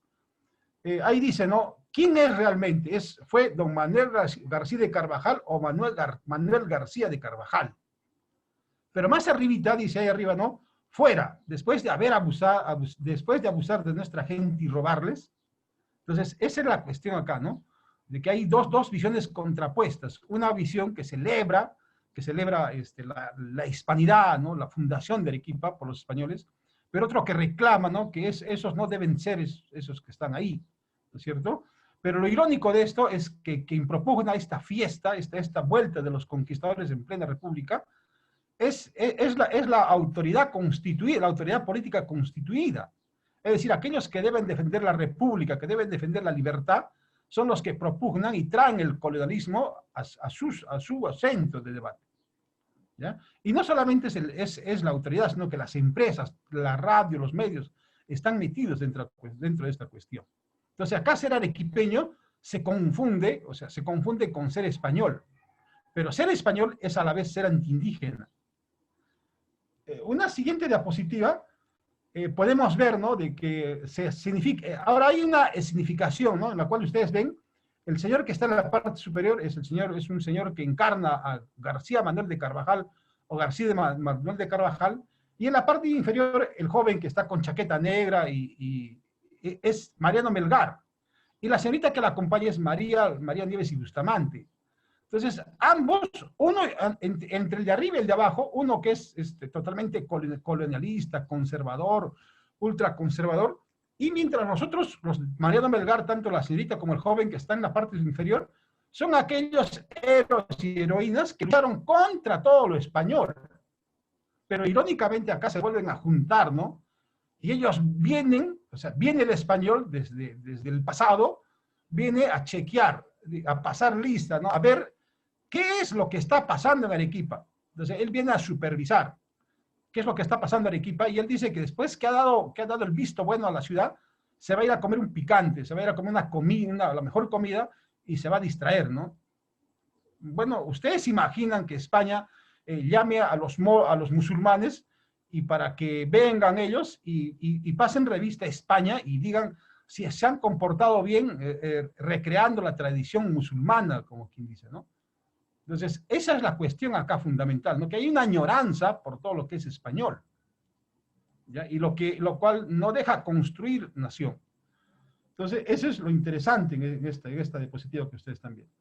Ahí dice, ¿no? ¿Quién es realmente? ¿Fue don Manuel García de Carvajal o Manuel García de Carvajal? Pero más arribita, dice ahí arriba, ¿no? Fuera, después de abusar de nuestra gente y robarles. Entonces, esa es la cuestión acá, ¿no? De que hay dos visiones contrapuestas. Una visión que celebra la hispanidad, ¿no? La fundación de Arequipa por los españoles, pero otro que reclama, ¿no? Que esos no deben ser esos que están ahí, ¿no es cierto? Pero lo irónico de esto es que quien propugna esta fiesta, esta vuelta de los conquistadores en plena república, es la autoridad constituida, la autoridad política constituida. Es decir, aquellos que deben defender la república, que deben defender la libertad, son los que propugnan y traen el colonialismo a su centro de debate. ¿Ya? Y no solamente es la autoridad, sino que las empresas, la radio, los medios, están metidos dentro de esta cuestión. Entonces, acá ser arequipeño se confunde, o sea, se confunde con ser español. Pero ser español es a la vez ser antiindígena. Una siguiente diapositiva, podemos ver, ¿no? De que se significa, ahora hay una significación, ¿no? En la cual ustedes ven, el señor que está en la parte superior es un señor que encarna a García Manuel de Carvajal, o García Manuel de Carvajal, y en la parte inferior, el joven que está con chaqueta negra y es Mariano Melgar. Y la señorita que la acompaña es María Nieves y Bustamante. Entonces, ambos, uno entre el de arriba y el de abajo, uno que es totalmente colonialista, conservador, ultraconservador, y mientras nosotros, los Mariano Melgar, tanto la señorita como el joven que está en la parte inferior, son aquellos héroes y heroínas que lucharon contra todo lo español. Pero irónicamente acá se vuelven a juntar, ¿no? Y ellos vienen, o sea, viene el español desde el pasado, viene a chequear, a pasar lista, ¿no? A ver qué es lo que está pasando en Arequipa. Entonces, él viene a supervisar qué es lo que está pasando en Arequipa, y él dice que después que ha dado el visto bueno a la ciudad, se va a ir a comer un picante, se va a ir a comer una comida, la mejor comida, y se va a distraer, ¿no? Bueno, ustedes imaginan que España llame a los musulmanes y para que vengan ellos y pasen revista a España y digan si se han comportado bien recreando la tradición musulmana, como quien dice, ¿no? Entonces, esa es la cuestión acá fundamental, ¿no? Que hay una añoranza por todo lo que es español, ¿ya? Y lo cual no deja construir nación. Entonces, eso es lo interesante en esta diapositiva que ustedes están viendo.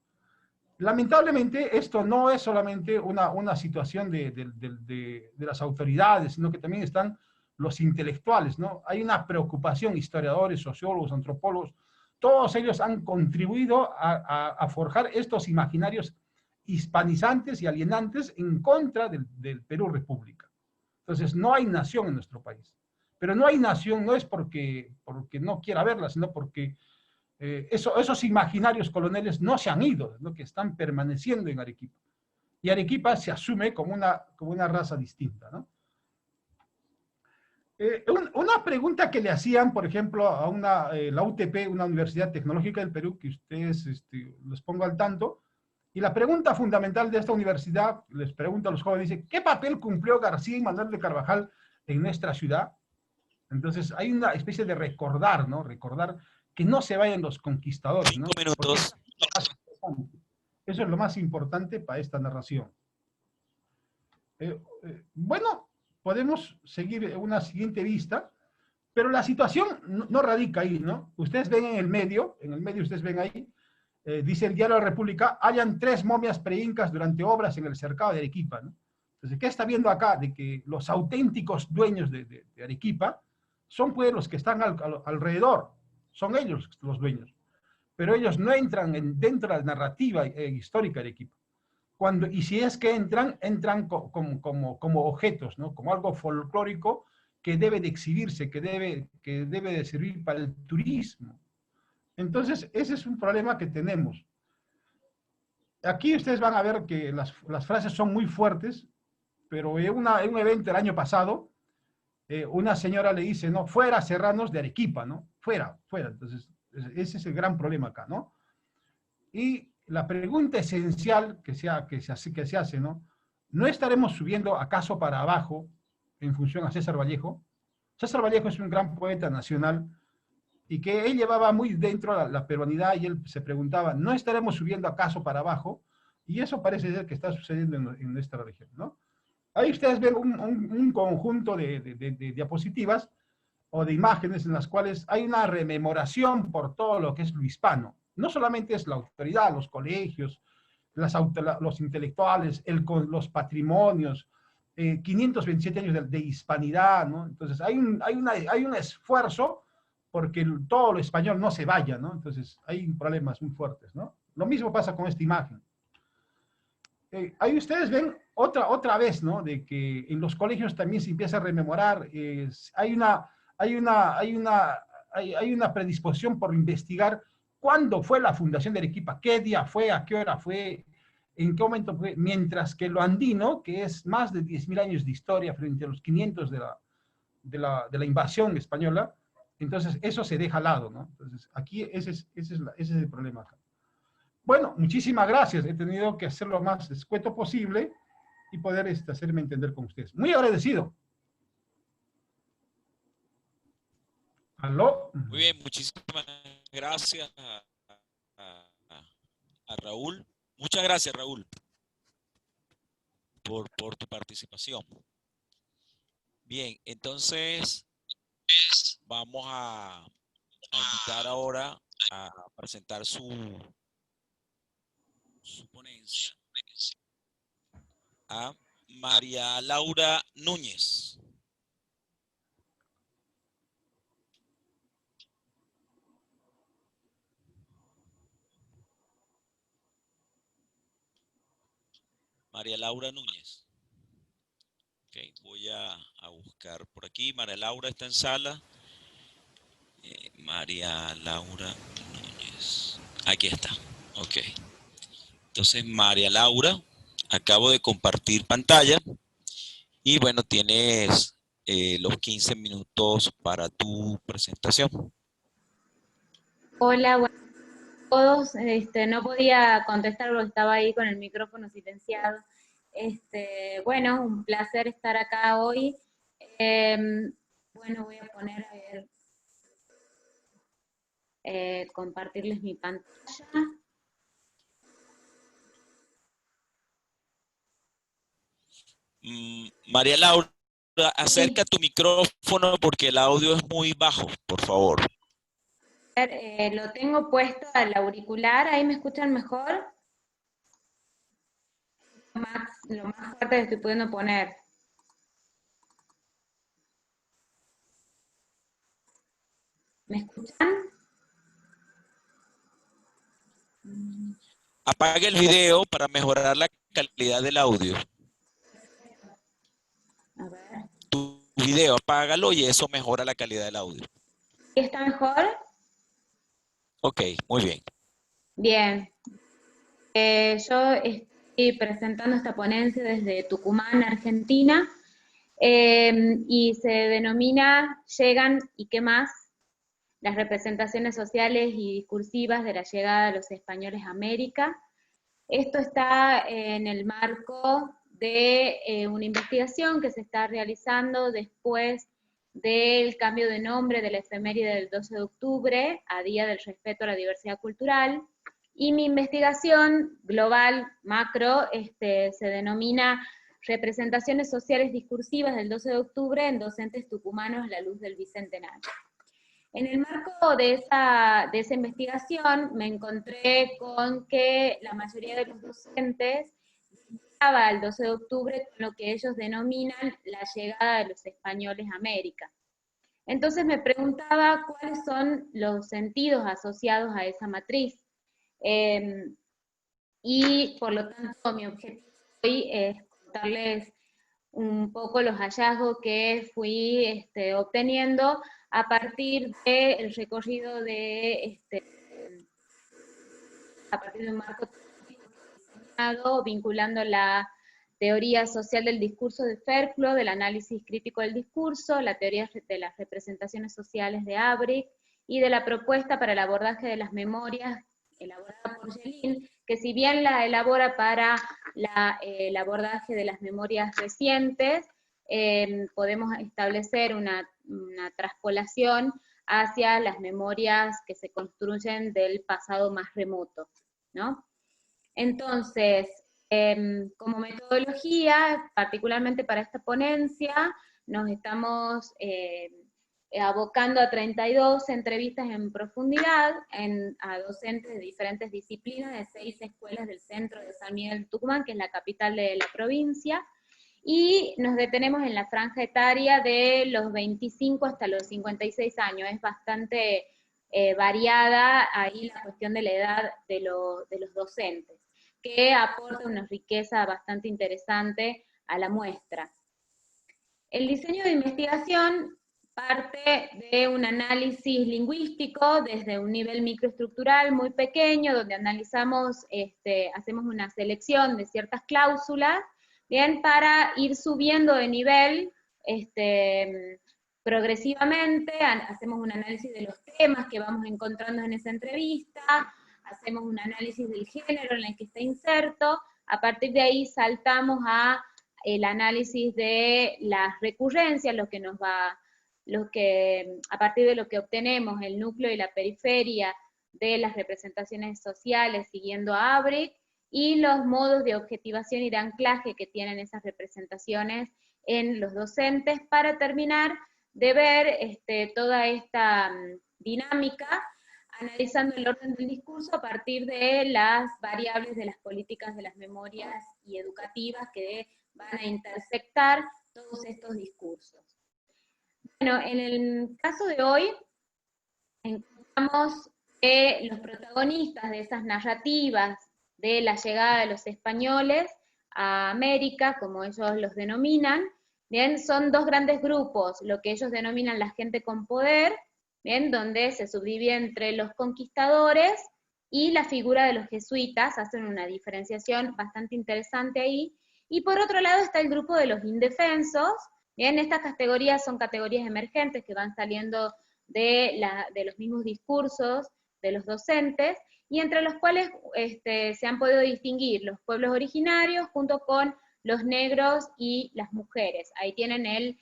Lamentablemente, esto no es solamente una situación de las autoridades, sino que también están los intelectuales, ¿no? Hay una preocupación, historiadores, sociólogos, antropólogos, todos ellos han contribuido a forjar estos imaginarios hispanizantes y alienantes en contra del Perú República. Entonces, no hay nación en nuestro país. Pero no hay nación, no es porque no quiera verla, sino porque esos imaginarios coloniales no se han ido, ¿no? Que están permaneciendo en Arequipa. Y Arequipa se asume como una raza distinta, ¿no? Una pregunta que le hacían, por ejemplo, a la UTP, una Universidad Tecnológica del Perú, que ustedes les pongo al tanto, y la pregunta fundamental de esta universidad, les pregunta a los jóvenes, dice, ¿qué papel cumplió García Manuel de Carvajal en nuestra ciudad? Entonces hay una especie de recordar, ¿no? Recordar que no se vayan los conquistadores, ¿no? 5 minutos. Eso es lo más importante para esta narración. Bueno, podemos seguir una siguiente vista, pero la situación no radica ahí, ¿no? Ustedes ven en el medio ustedes ven ahí, dice el Diario de la República, hallan 3 momias preincas durante obras en el cercado de Arequipa, ¿no? Entonces, ¿qué está viendo acá? De que los auténticos dueños de Arequipa son pues los que están alrededor, son ellos los dueños, pero ellos no entran dentro de la narrativa histórica de Arequipa. Y si es que entran como objetos, ¿no? Como algo folclórico que debe de exhibirse, que debe de servir para el turismo. Entonces, ese es un problema que tenemos. Aquí ustedes van a ver que las frases son muy fuertes, pero en un evento el año pasado, una señora le dice, no, fuera serranos de Arequipa, ¿no? Fuera. Entonces, ese es el gran problema acá, ¿no? Y la pregunta esencial que se hace, ¿no? ¿No estaremos subiendo acaso para abajo en función a César Vallejo? César Vallejo es un gran poeta nacional y que él llevaba muy dentro la peruanidad, y él se preguntaba, ¿no estaremos subiendo acaso para abajo? Y eso parece ser que está sucediendo en nuestra región, ¿no? Ahí ustedes ven un conjunto de diapositivas o de imágenes en las cuales hay una rememoración por todo lo que es lo hispano. No solamente es la autoridad, los colegios, los intelectuales, los patrimonios, 527 años de hispanidad, ¿no? Entonces hay un esfuerzo porque todo lo español no se vaya, ¿no? Entonces hay problemas muy fuertes, ¿no? Lo mismo pasa con esta imagen. Ahí ustedes ven otra vez, ¿no? De que en los colegios también se empieza a rememorar, hay una predisposición por investigar cuándo fue la fundación de Arequipa, qué día fue, a qué hora fue, en qué momento fue, mientras que lo andino, que es más de 10.000 años de historia frente a los 500 de la invasión española, entonces eso se deja al lado, ¿no? Entonces aquí ese es el problema acá. Bueno, muchísimas gracias. He tenido que hacer lo más escueto posible y poder hacerme entender con ustedes. Muy agradecido. ¿Aló? Muy bien, muchísimas gracias a Raúl. Muchas gracias, Raúl, por tu participación. Bien, entonces vamos a invitar ahora a presentar su ponencia a María Laura Núñez. María Laura Núñez. Okay, voy a buscar por aquí. María Laura está en sala. María Laura Núñez. Aquí está. Ok. Entonces, María Laura, acabo de compartir pantalla. Y bueno, tienes los 15 minutos para tu presentación. Hola, buenas a todos. No podía contestar porque estaba ahí con el micrófono silenciado. Bueno, un placer estar acá hoy. Bueno, voy a poner, a ver, compartirles mi pantalla. María Laura, acerca tu micrófono porque el audio es muy bajo, por favor. Lo tengo puesto al auricular, ¿ahí me escuchan mejor? Lo más fuerte que estoy pudiendo poner. ¿Me escuchan? Apague el video para mejorar la calidad del audio. A ver. Tu video, apágalo y eso mejora la calidad del audio. ¿Está mejor? Ok, muy bien. Bien. Yo estoy presentando esta ponencia desde Tucumán, Argentina, y se denomina Llegan y qué más, las representaciones sociales y discursivas de la llegada de los españoles a América. Esto está en el marco de una investigación que se está realizando después del cambio de nombre de la efeméride del 12 de octubre a Día del Respeto a la Diversidad Cultural, y mi investigación global, macro, se denomina Representaciones Sociales Discursivas del 12 de octubre en docentes tucumanos a la luz del Bicentenario. En el marco de esa investigación me encontré con que la mayoría de los docentes estaba el 12 de octubre con lo que ellos denominan la llegada de los españoles a América. Entonces me preguntaba cuáles son los sentidos asociados a esa matriz. Y por lo tanto mi objetivo hoy es contarles un poco los hallazgos que fui obteniendo a partir del recorrido a partir de un marco diseñado vinculando la teoría social del discurso de Fairclough, del análisis crítico del discurso, la teoría de las representaciones sociales de Abric, y de la propuesta para el abordaje de las memorias elaborada por Yelin, que si bien la elabora para el abordaje de las memorias recientes, podemos establecer una traspolación hacia las memorias que se construyen del pasado más remoto, ¿no? Entonces, como metodología, particularmente para esta ponencia, nos estamos abocando a 32 entrevistas en profundidad a docentes de diferentes disciplinas de 6 escuelas del centro de San Miguel de Tucumán, que es la capital de la provincia, y nos detenemos en la franja etaria de los 25 hasta los 56 años, es bastante variada ahí la cuestión de la edad de los docentes, que aporta una riqueza bastante interesante a la muestra. El diseño de investigación parte de un análisis lingüístico desde un nivel microestructural muy pequeño, donde analizamos, hacemos una selección de ciertas cláusulas, bien, para ir subiendo de nivel progresivamente, hacemos un análisis de los temas que vamos encontrando en esa entrevista, hacemos un análisis del género en el que está inserto, a partir de ahí saltamos a el análisis de las recurrencias, a partir de lo que obtenemos, el núcleo y la periferia de las representaciones sociales siguiendo a Abric, y los modos de objetivación y de anclaje que tienen esas representaciones en los docentes, para terminar de ver toda esta dinámica, analizando el orden del discurso a partir de las variables de las políticas de las memorias y educativas que van a intersectar todos estos discursos. Bueno, en el caso de hoy, encontramos que los protagonistas de esas narrativas de la llegada de los españoles a América, como ellos los denominan, bien, son dos grandes grupos, lo que ellos denominan la gente con poder, bien, donde se subdivide entre los conquistadores y la figura de los jesuitas, hacen una diferenciación bastante interesante ahí, y por otro lado está el grupo de los indefensos. Bien, estas categorías son categorías emergentes que van saliendo de los mismos discursos de los docentes, y entre los cuales se han podido distinguir los pueblos originarios junto con los negros y las mujeres. Ahí tienen el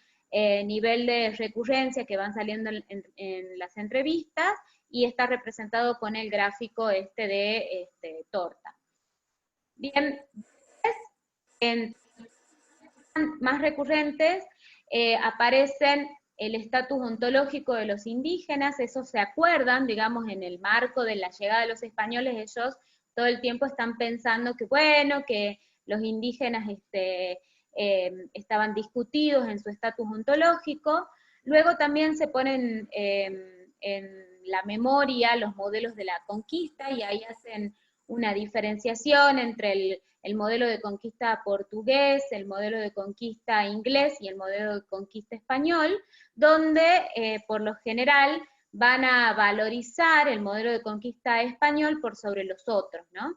nivel de recurrencia que van saliendo en las entrevistas, y está representado con el gráfico de torta. Bien, en más recurrentes aparecen el estatus ontológico de los indígenas. Esos se acuerdan, digamos, en el marco de la llegada de los españoles, ellos todo el tiempo están pensando que, bueno, que los indígenas estaban discutidos en su estatus ontológico. Luego también se ponen en la memoria los modelos de la conquista, y ahí hacen una diferenciación entre el modelo de conquista portugués, el modelo de conquista inglés y el modelo de conquista español, donde por lo general van a valorizar el modelo de conquista español por sobre los otros, ¿no?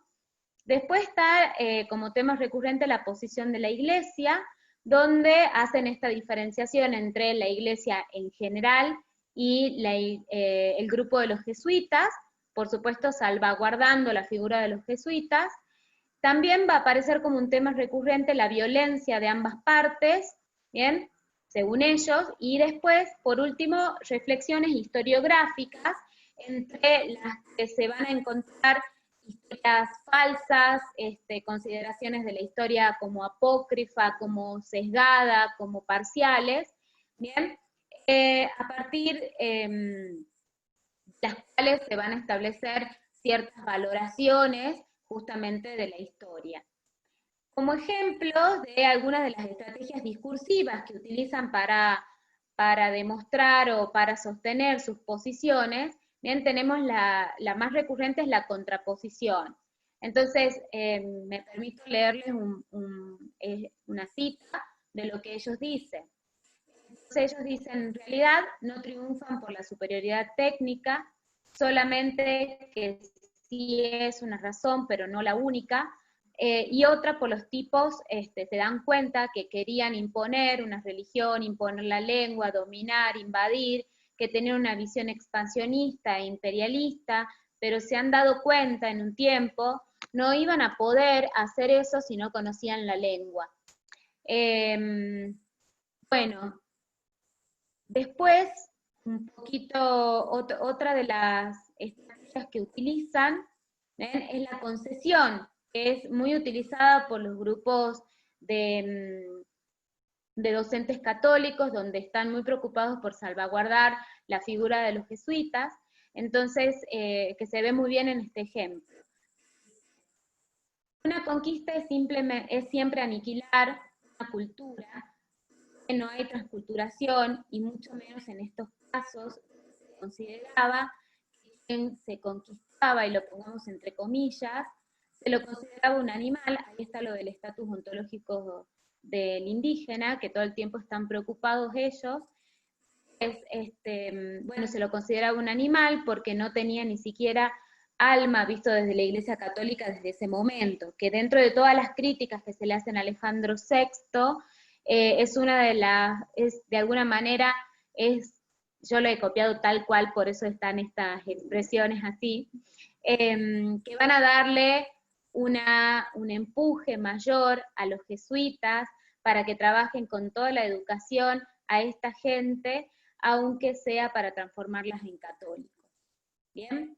Después está como tema recurrente la posición de la Iglesia, donde hacen esta diferenciación entre la Iglesia en general y el grupo de los jesuitas, por supuesto salvaguardando la figura de los jesuitas. También va a aparecer como un tema recurrente la violencia de ambas partes, ¿bien?, según ellos, y después, por último, reflexiones historiográficas, entre las que se van a encontrar historias falsas, consideraciones de la historia como apócrifa, como sesgada, como parciales, ¿bien?, a partir de las cuales se van a establecer ciertas valoraciones justamente de la historia. Como ejemplos de algunas de las estrategias discursivas que utilizan para demostrar o para sostener sus posiciones, bien, tenemos la más recurrente es la contraposición. Entonces, me permito leerles una cita de lo que ellos dicen. Entonces ellos dicen, en realidad no triunfan por la superioridad técnica, solamente que sí es una razón, pero no la única, y otra por los tipos, se dan cuenta que querían imponer una religión, imponer la lengua, dominar, invadir, que tenían una visión expansionista e imperialista, pero se han dado cuenta en un tiempo, no iban a poder hacer eso si no conocían la lengua. Bueno, después, un poquito, otra de las estrategias que utilizan, ¿ven?, es la concesión, que es muy utilizada por los grupos de docentes católicos, donde están muy preocupados por salvaguardar la figura de los jesuitas. Entonces, que se ve muy bien en este ejemplo. Una conquista es siempre aniquilar, una cultura, que no hay transculturación, y mucho menos en estos casos se consideraba que quien se conquistaba, y lo pongamos entre comillas, se lo consideraba un animal. Ahí está lo del estatus ontológico del indígena, que todo el tiempo están preocupados ellos. Bueno, se lo consideraba un animal porque no tenía ni siquiera alma, visto desde la Iglesia Católica desde ese momento, que dentro de todas las críticas que se le hacen a Alejandro VI, es una de las, de alguna manera, yo lo he copiado tal cual, por eso están estas expresiones así, que van a darle un empuje mayor a los jesuitas para que trabajen con toda la educación a esta gente, aunque sea para transformarlas en católicos. ¿Bien?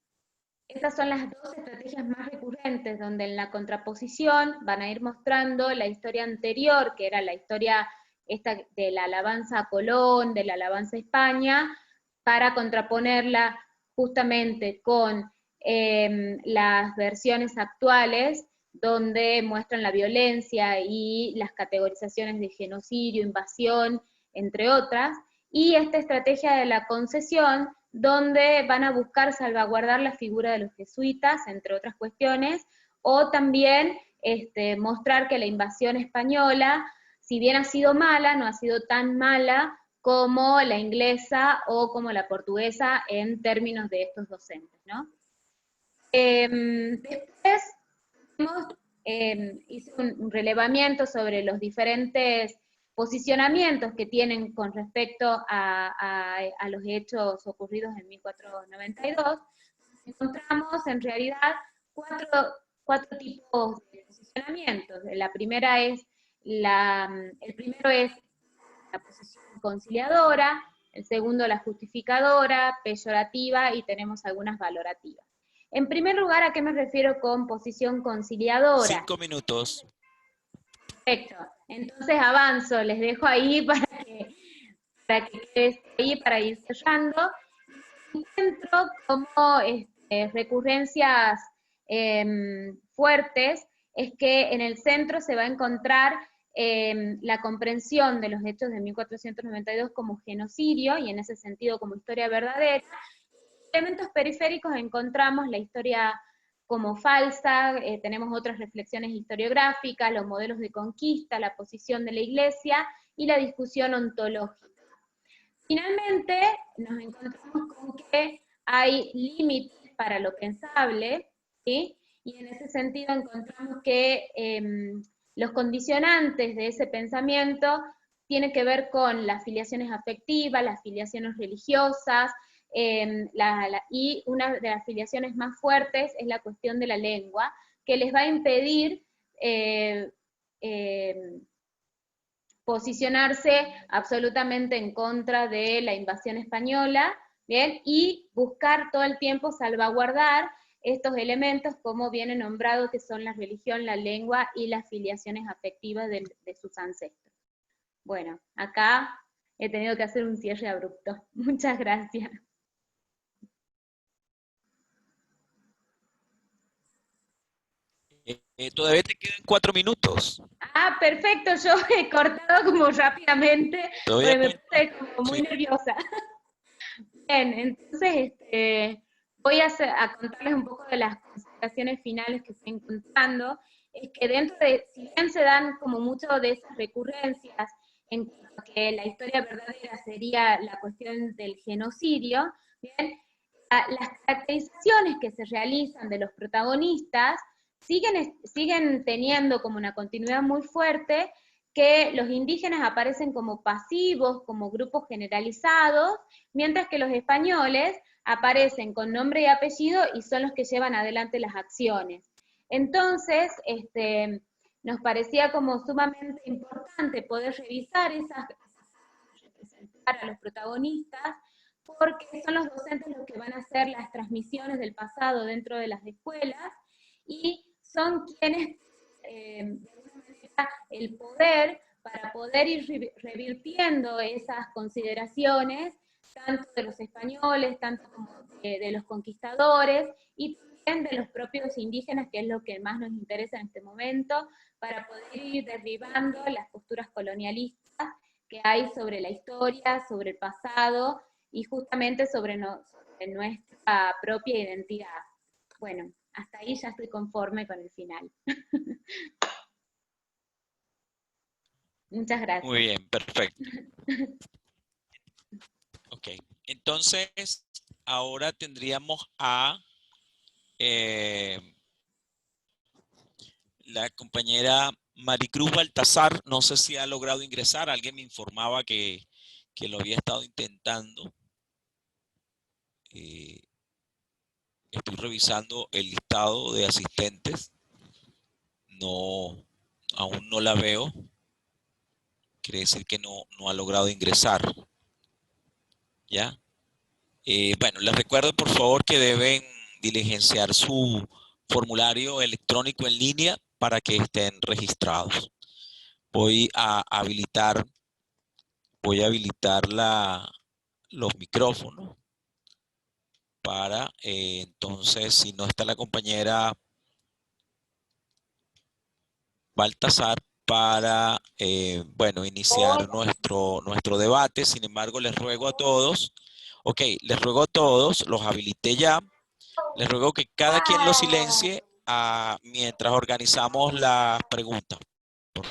Estas son las dos estrategias más recurrentes, donde en la contraposición van a ir mostrando la historia anterior, que era la historia esta de la alabanza a Colón, de la alabanza a España, para contraponerla justamente con las versiones actuales, donde muestran la violencia y las categorizaciones de genocidio, invasión, entre otras, y esta estrategia de la concesión, donde van a buscar salvaguardar la figura de los jesuitas, entre otras cuestiones, o también mostrar que la invasión española, si bien ha sido mala, no ha sido tan mala como la inglesa o como la portuguesa en términos de estos docentes, ¿no? Después hice un relevamiento sobre los diferentes posicionamientos que tienen con respecto a los hechos ocurridos en 1492. Encontramos en realidad cuatro tipos de posicionamientos. El primero es la posición conciliadora, el segundo la justificadora, peyorativa, y tenemos algunas valorativas. En primer lugar, ¿a qué me refiero con posición conciliadora? 5 minutos. Perfecto. Entonces avanzo, les dejo ahí para que quede ahí para ir cerrando. Encuentro como recurrencias fuertes es que en el centro se va a encontrar la comprensión de los hechos de 1492 como genocidio, y en ese sentido como historia verdadera. Elementos periféricos encontramos la historia como falsa, tenemos otras reflexiones historiográficas, los modelos de conquista, la posición de la Iglesia y la discusión ontológica. Finalmente, nos encontramos con que hay límites para lo pensable, ¿sí? Y en ese sentido encontramos que los condicionantes de ese pensamiento tienen que ver con las filiaciones afectivas, las filiaciones religiosas, y una de las filiaciones más fuertes es la cuestión de la lengua, que les va a impedir posicionarse absolutamente en contra de la invasión española, ¿bien? Y buscar todo el tiempo salvaguardar estos elementos como viene nombrado, que son la religión, la lengua y las filiaciones afectivas de sus ancestros. Bueno, acá he tenido que hacer un cierre abrupto. Muchas gracias. Todavía te quedan 4 minutos. Ah, perfecto, yo he cortado como rápidamente, Todavía porque me puse como muy nerviosa. Bien, entonces voy a contarles un poco de las consideraciones finales que estoy encontrando. Es que dentro de, si bien se dan como mucho de esas recurrencias en cuanto a que la historia verdadera sería la cuestión del genocidio, bien, las caracterizaciones que se realizan de los protagonistas siguen teniendo como una continuidad muy fuerte, que los indígenas aparecen como pasivos, como grupos generalizados, mientras que los españoles aparecen con nombre y apellido y son los que llevan adelante las acciones. Entonces, nos parecía como sumamente importante poder revisar representar a los protagonistas, porque son los docentes los que van a hacer las transmisiones del pasado dentro de las escuelas, y son quienes, de alguna manera, el poder para poder ir revirtiendo esas consideraciones, tanto de los españoles, tanto como de los conquistadores, y de los propios indígenas, que es lo que más nos interesa en este momento, para poder ir derribando las posturas colonialistas que hay sobre la historia, sobre el pasado y justamente sobre nuestra propia identidad. Bueno, hasta ahí ya estoy conforme con el final. Muchas gracias. Muy bien, perfecto. Ok, entonces ahora tendríamos a la compañera Maricruz Baltasar. No sé si ha logrado ingresar. Alguien me informaba que lo había estado intentando. Estoy revisando el listado de asistentes. No, aún no la veo. Quiere decir que no ha logrado ingresar. ¿Ya? Bueno, les recuerdo por favor que deben diligenciar su formulario electrónico en línea para que estén registrados. Voy a habilitar los micrófonos para entonces, si no está la compañera Baltasar, para bueno, iniciar nuestro debate. Sin embargo, les ruego a todos, les ruego a todos, los habilité ya, les ruego que cada quien lo silencie mientras organizamos las preguntas, por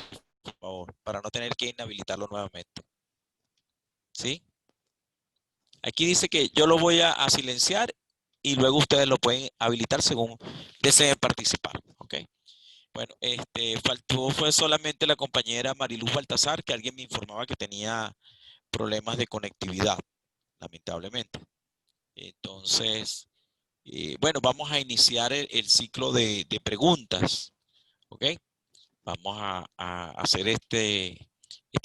favor, para no tener que inhabilitarlo nuevamente. ¿Sí? Aquí dice que yo lo voy a silenciar y luego ustedes lo pueden habilitar según deseen participar. ¿Ok? Bueno, fue solamente la compañera Mariluz Baltasar, que alguien me informaba que tenía problemas de conectividad, lamentablemente. Entonces, bueno, vamos a iniciar el ciclo de preguntas. ¿Ok? Vamos a hacer este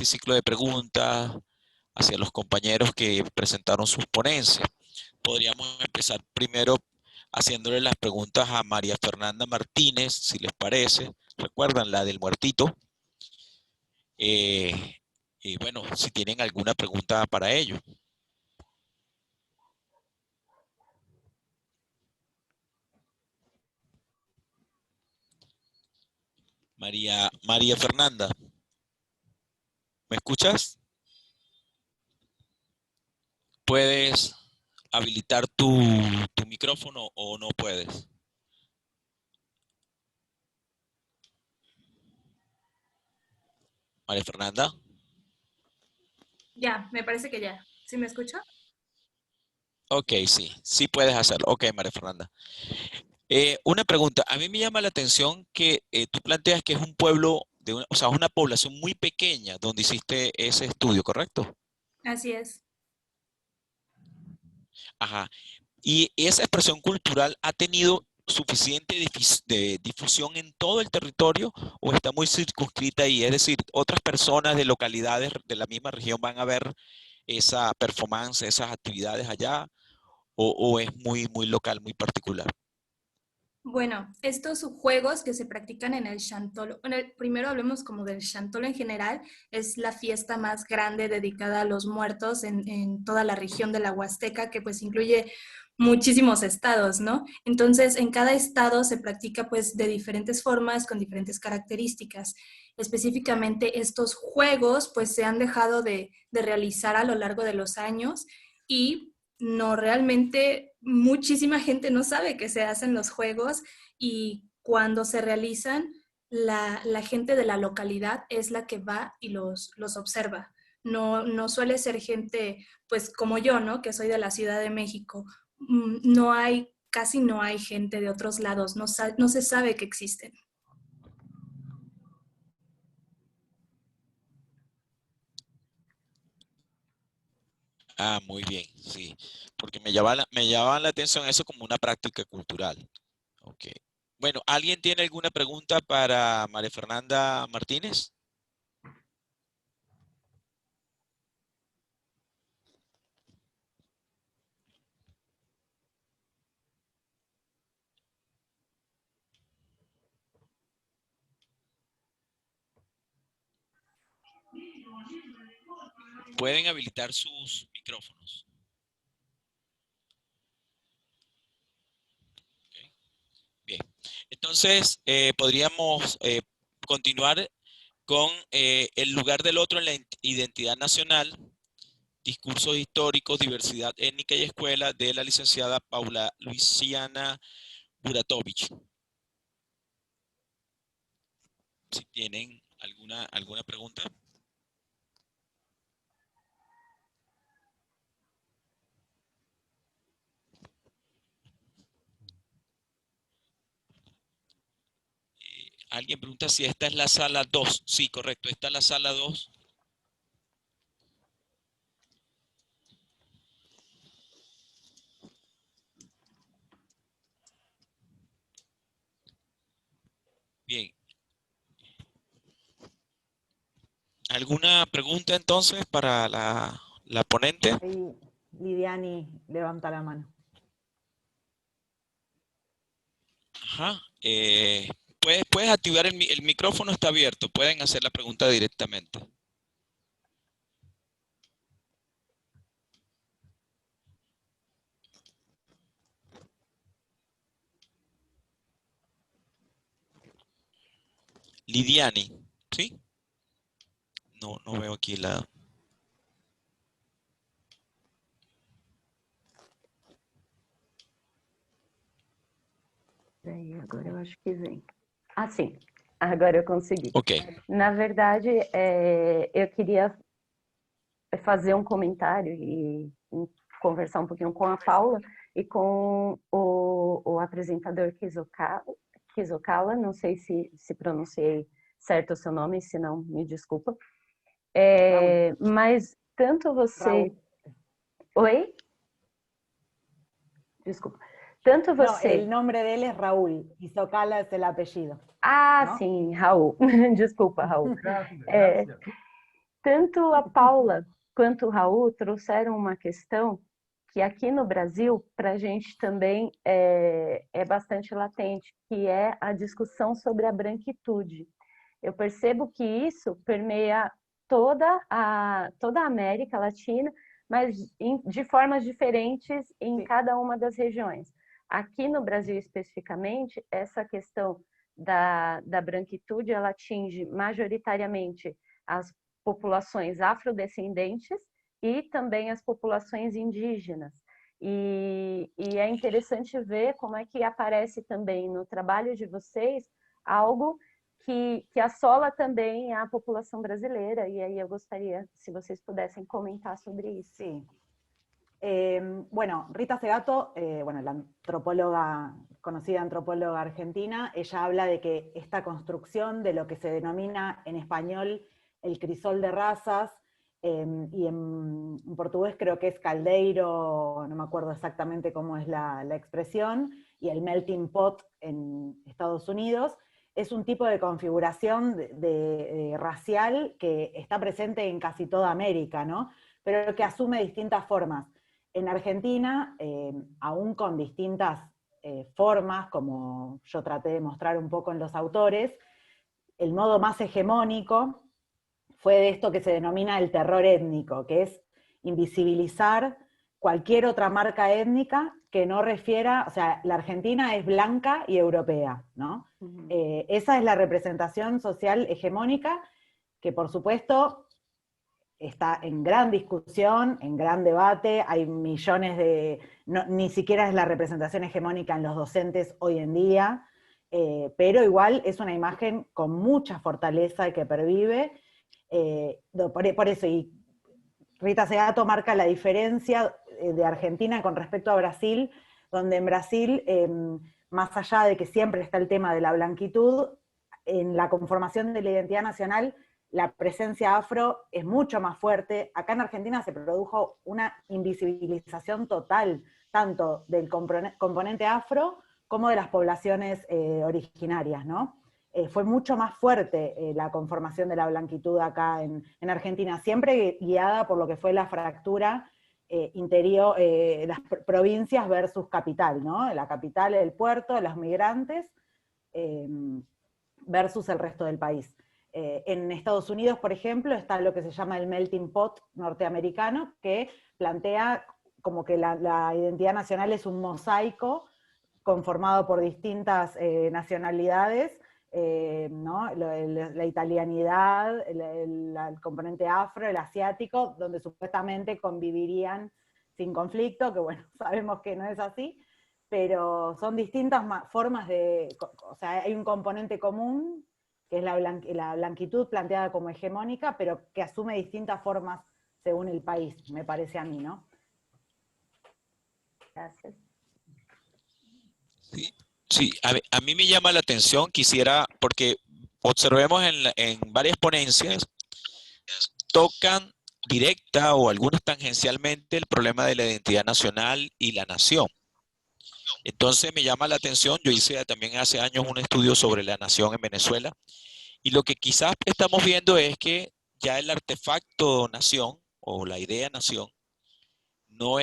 ciclo de preguntas hacia los compañeros que presentaron sus ponencias. Podríamos empezar primero haciéndole las preguntas a María Fernanda Martínez, si les parece. ¿Recuerdan la del muertito? Y bueno, si tienen alguna pregunta para ello. María Fernanda, ¿me escuchas? ¿Puedes habilitar tu micrófono o no puedes? María Fernanda. Ya, me parece que ya. ¿Sí me escucha? Ok, sí puedes hacerlo. Ok, María Fernanda. Una pregunta, a mí me llama la atención que tú planteas que es un pueblo, o sea, una población muy pequeña donde hiciste ese estudio, ¿correcto? Así es. Ajá. ¿Y esa expresión cultural ha tenido suficiente difusión en todo el territorio o está muy circunscrita ahí? Es decir, otras personas de localidades de la misma región van a ver esa performance, esas actividades allá, o es muy local, muy particular. Bueno, estos juegos que se practican en el Chantolo, bueno, primero hablemos como del Chantolo en general, es la fiesta más grande dedicada a los muertos en toda la región de la Huasteca, que pues incluye muchísimos estados, ¿no? Entonces, en cada estado se practica pues de diferentes formas, con diferentes características. Específicamente, estos juegos pues se han dejado de realizar a lo largo de los años y no, realmente muchísima gente no sabe que se hacen los juegos y cuando se realizan, la gente de la localidad es la que va y los observa. No suele ser gente, pues como yo, ¿no? Que soy de la Ciudad de México. Casi no hay gente de otros lados, no se sabe que existen. Ah, muy bien, sí. Porque me llama la atención eso como una práctica cultural. Ok. Bueno, ¿alguien tiene alguna pregunta para María Fernanda Martínez? Pueden habilitar sus micrófonos. Okay. Entonces, podríamos continuar con el lugar del otro en la identidad nacional, discursos históricos, diversidad étnica y escuela, de la licenciada Paula Luciana Buratovich. Si tienen alguna pregunta. Alguien pregunta si esta es la sala 2. Sí, correcto, esta es la sala 2. Bien. ¿Alguna pregunta entonces para la ponente? Ahí Lidiani levanta la mano. Ajá. Puedes activar el micrófono, está abierto. Pueden hacer la pregunta directamente. Lidiani, ¿sí? No veo aquí la... Daí, agora eu acho que vem. Ah, sim. Agora eu consegui. Ok. Na verdade, eu queria fazer um comentário e conversar um pouquinho com a Paula e com o apresentador Kizokala, não sei se pronunciei certo o seu nome, se não, me desculpa. Mas tanto você... Raúl. Oi? Desculpa. Tanto você... No, el nombre de él es Raúl, y Socala es el apellido. Ah, ¿no? sim, Raul. Desculpa, Raul. Gracias. Tanto a Paula quanto o Raul trouxeram uma questão que aqui no Brasil, para a gente também é bastante latente, que é a discussão sobre a branquitude. Eu percebo que isso permeia toda a América Latina, mas de formas diferentes em cada uma das regiões. Aqui no Brasil, especificamente, essa questão da branquitude, ela atinge majoritariamente as populações afrodescendentes e também as populações indígenas. E é interessante ver como é que aparece também no trabalho de vocês algo que assola também a população brasileira, e aí eu gostaria, se vocês pudessem comentar sobre isso. Sí. Bueno, Rita Segato, la antropóloga, conocida antropóloga argentina, ella habla de que esta construcción de lo que se denomina en español el crisol de razas, y en portugués creo que es caldeiro, no me acuerdo exactamente cómo es la expresión, y el melting pot en Estados Unidos, es un tipo de configuración racial que está presente en casi toda América, ¿no? Pero que asume distintas formas. En Argentina, aún con distintas formas, como yo traté de mostrar un poco en los autores, el modo más hegemónico fue de esto que se denomina el terror étnico, que es invisibilizar cualquier otra marca étnica que no refiera, o sea, la Argentina es blanca y europea, ¿no? Uh-huh. Esa es la representación social hegemónica, que por supuesto está en gran discusión, en gran debate, hay millones de... ni siquiera es la representación hegemónica en los docentes hoy en día, pero igual es una imagen con mucha fortaleza y que pervive. Por eso, y Rita Segato marca la diferencia de Argentina con respecto a Brasil, donde en Brasil, más allá de que siempre está el tema de la blanquitud, en la conformación de la identidad nacional, la presencia afro es mucho más fuerte. Acá en Argentina se produjo una invisibilización total, tanto del componente afro como de las poblaciones originarias, ¿no? Fue mucho más fuerte la conformación de la blanquitud acá en Argentina, siempre guiada por lo que fue la fractura interior, las provincias versus capital, ¿no? La capital, el puerto, los migrantes, versus el resto del país. En Estados Unidos, por ejemplo, está lo que se llama el melting pot norteamericano, que plantea como que la identidad nacional es un mosaico conformado por distintas nacionalidades, ¿no? La italianidad, el componente afro, el asiático, donde supuestamente convivirían sin conflicto, que bueno, sabemos que no es así, pero son distintas formas o sea, hay un componente común, que es la blanquitud planteada como hegemónica, pero que asume distintas formas según el país, me parece a mí, ¿no? Gracias. Sí, sí, a mí me llama la atención, quisiera, porque observemos en varias ponencias, tocan directa o algunos tangencialmente el problema de la identidad nacional y la nación. Entonces me llama la atención, yo hice también hace años un estudio sobre la nación en Venezuela, y lo que quizás estamos viendo es que ya el artefacto nación o la idea nación no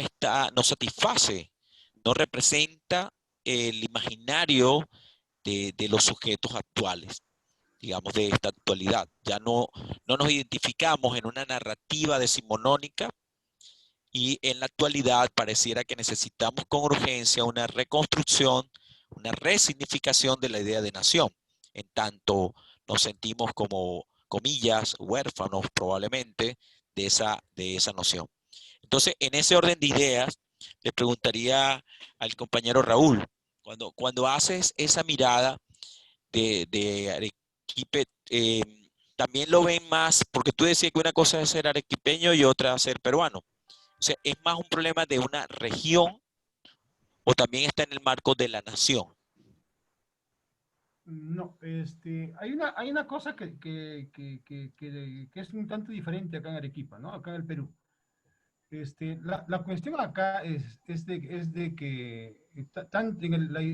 satisface, no representa el imaginario de los sujetos actuales, digamos, de esta actualidad. Ya no nos identificamos en una narrativa decimonónica, y en la actualidad pareciera que necesitamos con urgencia una reconstrucción, una resignificación de la idea de nación. En tanto nos sentimos como, comillas, huérfanos probablemente de esa noción. Entonces, en ese orden de ideas, le preguntaría al compañero Raúl, cuando haces esa mirada de Arequipe, también lo ven más, porque tú decías que una cosa es ser arequipeño y otra ser peruano. O sea, ¿es más un problema de una región o también está en el marco de la nación? No, hay una cosa que es un tanto diferente acá en Arequipa, ¿no? Acá en el Perú. La cuestión acá es de que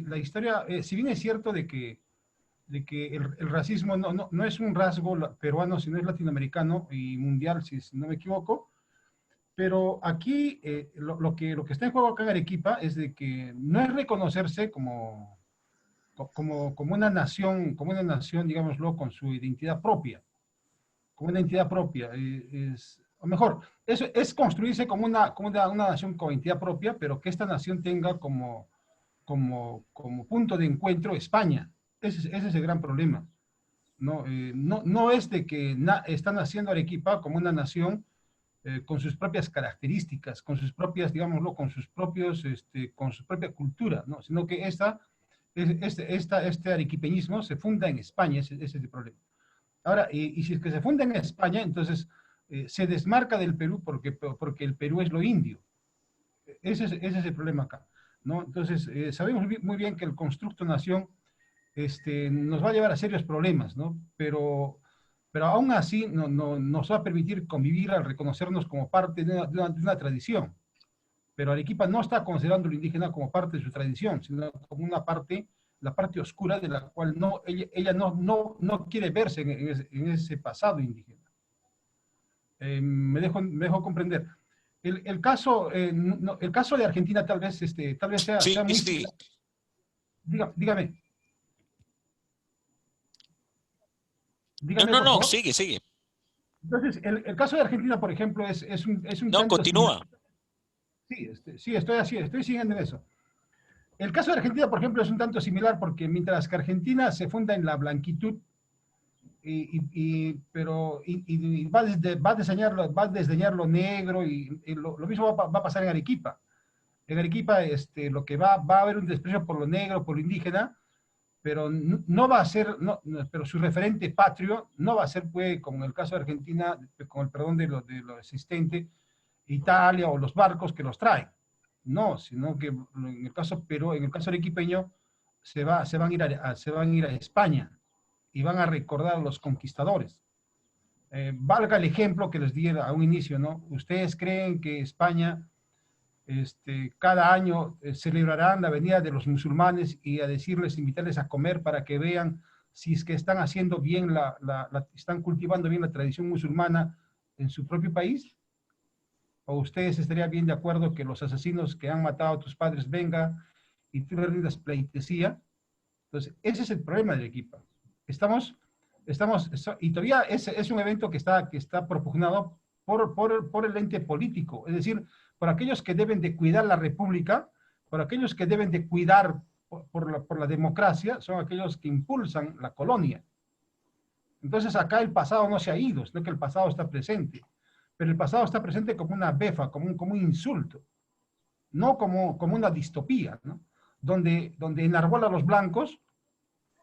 la historia, si bien es cierto de que el racismo no es un rasgo peruano, sino es latinoamericano y mundial, si no me equivoco, pero aquí lo que está en juego acá en Arequipa es de que no es reconocerse como una nación, digámoslo, con su identidad propia, como una entidad propia. O mejor, eso es construirse como una nación con identidad propia, pero que esta nación tenga como punto de encuentro España. Ese es el gran problema. No es de que están haciendo Arequipa como una nación con sus propias características, con sus propias, digámoslo, con su propia cultura, ¿no? Sino que este arequipeñismo se funda en España, ese es el problema. Ahora, y si es que se funda en España, entonces se desmarca del Perú porque el Perú es lo indio. Ese es el problema acá, ¿no? Entonces, sabemos muy bien que el constructo nación nos va a llevar a serios problemas, ¿no? Pero aún así nos va a permitir convivir al reconocernos como parte de una tradición. Pero Arequipa no está considerando lo indígena como parte de su tradición, sino como una parte, la parte oscura de la cual ella no quiere verse en ese pasado indígena. Me dejo comprender. El caso de Argentina tal vez sea muy similar. Dígame. Dígame, por favor. Sigue. Entonces, el caso de Argentina, por ejemplo, es un No, tanto continúa. similar. Sí, estoy siguiendo en eso. El caso de Argentina, por ejemplo, es un tanto similar porque mientras que Argentina se funda en la blanquitud, pero va a desdeñar lo negro, y lo mismo va a pasar en Arequipa. En Arequipa lo que va a haber un desprecio por lo negro, por lo indígena, pero no va a ser, pero su referente patrio no va a ser, pues, como en el caso de Argentina, con el perdón de lo existente, Italia o los barcos que los traen. No, sino que en el caso Perú, en el caso arequipeño, se van a ir a España y van a recordar a los conquistadores. Valga el ejemplo que les di a un inicio, ¿no? ¿Ustedes creen que España cada año celebrarán la venida de los musulmanes y a decirles, invitarles a comer para que vean si es que están haciendo bien, están cultivando bien la tradición musulmana en su propio país? ¿O ustedes estarían bien de acuerdo que los asesinos que han matado a tus padres vengan y tú le rindas pleitesía? Entonces, ese es el problema de Arequipa. Y todavía es un evento que está propugnado por el ente político, es decir, por aquellos que deben de cuidar la república, por aquellos que deben de cuidar por la democracia son aquellos que impulsan la colonia. Entonces acá el pasado no se ha ido, sino que el pasado está presente. Pero el pasado está presente como una befa, como un insulto, no como una distopía, ¿no? Donde enarbola a los blancos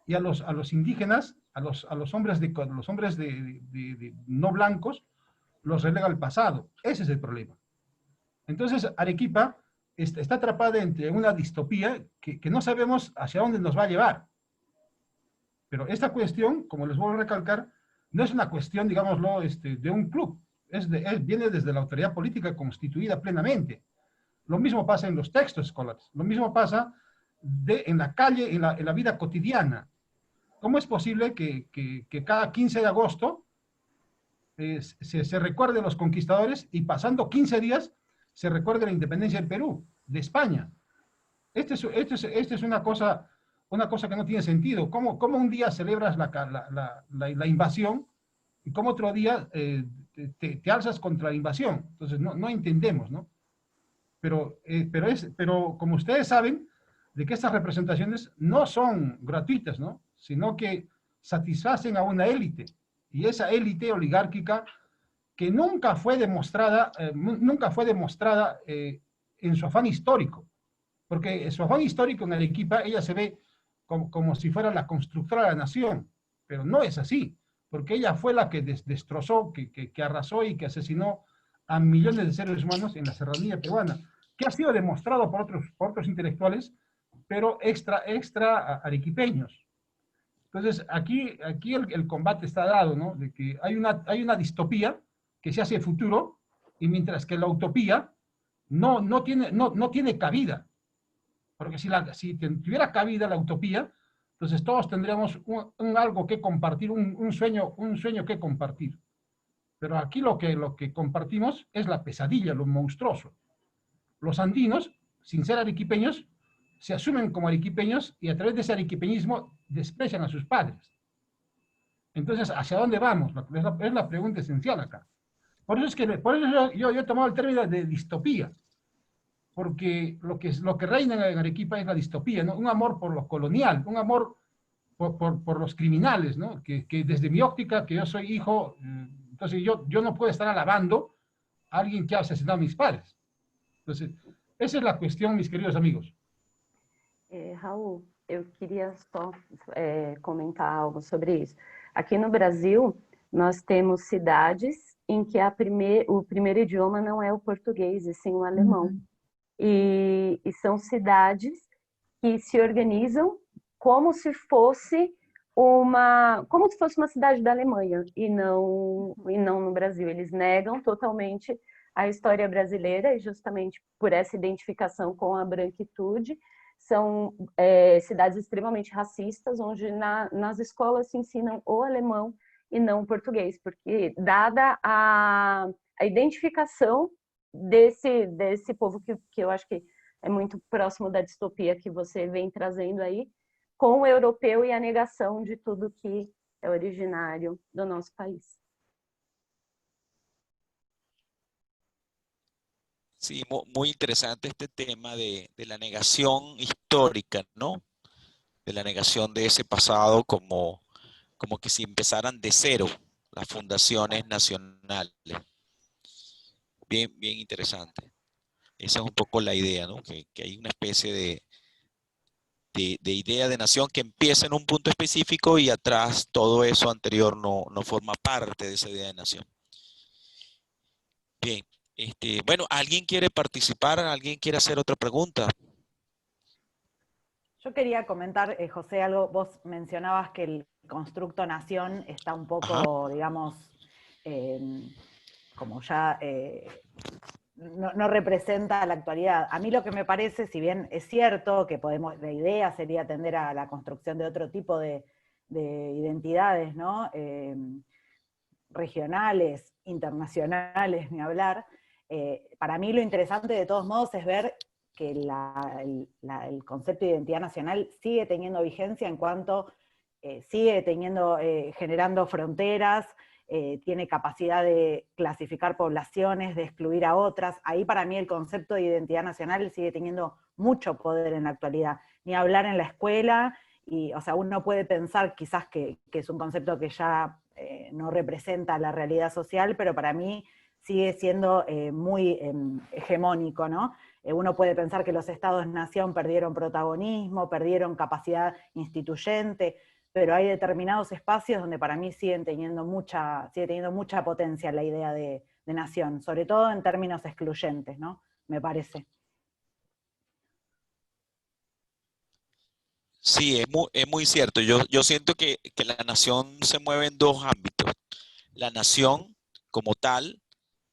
y a los indígenas, a los hombres no blancos, los relega al pasado. Ese es el problema. Entonces Arequipa está atrapada entre una distopía que no sabemos hacia dónde nos va a llevar. Pero esta cuestión, como les vuelvo a recalcar, no es una cuestión, digámoslo, de un club. Viene desde la autoridad política constituida plenamente. Lo mismo pasa en los textos escolares. Lo mismo pasa en la calle, en la vida cotidiana. ¿Cómo es posible que cada 15 de agosto se recuerde a los conquistadores y pasando 15 días se recuerde la independencia del Perú, de España? Esta es una cosa que no tiene sentido. ¿Cómo un día celebras la invasión y cómo otro día te alzas contra la invasión? Entonces no entendemos, ¿no? Pero como ustedes saben, de que estas representaciones no son gratuitas, ¿no? Sino que satisfacen a una élite, y esa élite oligárquica que nunca fue demostrada en su afán histórico, porque en su afán histórico en Arequipa ella se ve como si fuera la constructora de la nación, pero no es así, porque ella fue la que destrozó, que arrasó y que asesinó a millones de seres humanos en la serranía peruana, que ha sido demostrado por otros intelectuales, pero extra arequipeños. Entonces, aquí el combate está dado, ¿no? De que hay una distopía que se hace futuro, y mientras que la utopía no tiene cabida. Porque si tuviera cabida la utopía, entonces todos tendríamos algo que compartir, un sueño que compartir. Pero aquí lo que compartimos es la pesadilla, lo monstruoso. Los andinos, sin ser arequipeños, se asumen como arequipeños y a través de ese arequipeñismo desprecian a sus padres. Entonces, ¿hacia dónde vamos? Es la pregunta esencial acá. Por eso yo he tomado el término de distopía, porque lo que reina en Arequipa es la distopía, ¿no? Un amor por lo colonial, un amor por los criminales, ¿no? Que desde mi óptica, que yo soy hijo, entonces yo no puedo estar alabando a alguien que ha asesinado a mis padres. Entonces, esa es la cuestión, mis queridos amigos. Raul, eu queria só comentar algo sobre isso. Aqui no Brasil, nós temos cidades em que o primeiro idioma não é o português, e sim o alemão. E são cidades que se organizam como se fosse uma cidade da Alemanha, e não no Brasil. Eles negam totalmente a história brasileira, e justamente por essa identificação com a branquitude, são cidades extremamente racistas, onde nas escolas se ensinam o alemão e não o português, porque dada a identificação desse povo que eu acho que é muito próximo da distopia que você vem trazendo aí, com o europeu e a negação de tudo que é originário do nosso país. Sí, muy interesante este tema de la negación histórica, ¿no? De la negación de ese pasado como que si empezaran de cero las fundaciones nacionales. Bien interesante. Esa es un poco la idea, ¿no? Que hay una especie de idea de nación que empieza en un punto específico y atrás todo eso anterior no forma parte de esa idea de nación. Bien. Bueno, ¿alguien quiere participar? ¿Alguien quiere hacer otra pregunta? Yo quería comentar, José, algo. Vos mencionabas que el constructo nación está un poco, digamos, como ya no representa la actualidad. A mí lo que me parece, si bien es cierto que la idea sería tender a la construcción de otro tipo de identidades, ¿no? Regionales, internacionales, ni hablar. Para mí lo interesante de todos modos es ver que el concepto de identidad nacional sigue teniendo vigencia en cuanto sigue generando fronteras tiene capacidad de clasificar poblaciones, de excluir a otras. Ahí para mí el concepto de identidad nacional sigue teniendo mucho poder en la actualidad. Ni hablar en la escuela, y, o sea, uno puede pensar quizás que es un concepto que ya no representa la realidad social, pero para mí sigue siendo muy hegemónico, ¿no? Uno puede pensar que los estados-nación perdieron protagonismo, perdieron capacidad instituyente, pero hay determinados espacios donde para mí sigue teniendo mucha potencia la idea de nación, sobre todo en términos excluyentes, ¿no? Me parece. Sí, es muy cierto. Yo siento que la nación se mueve en dos ámbitos. La nación como tal,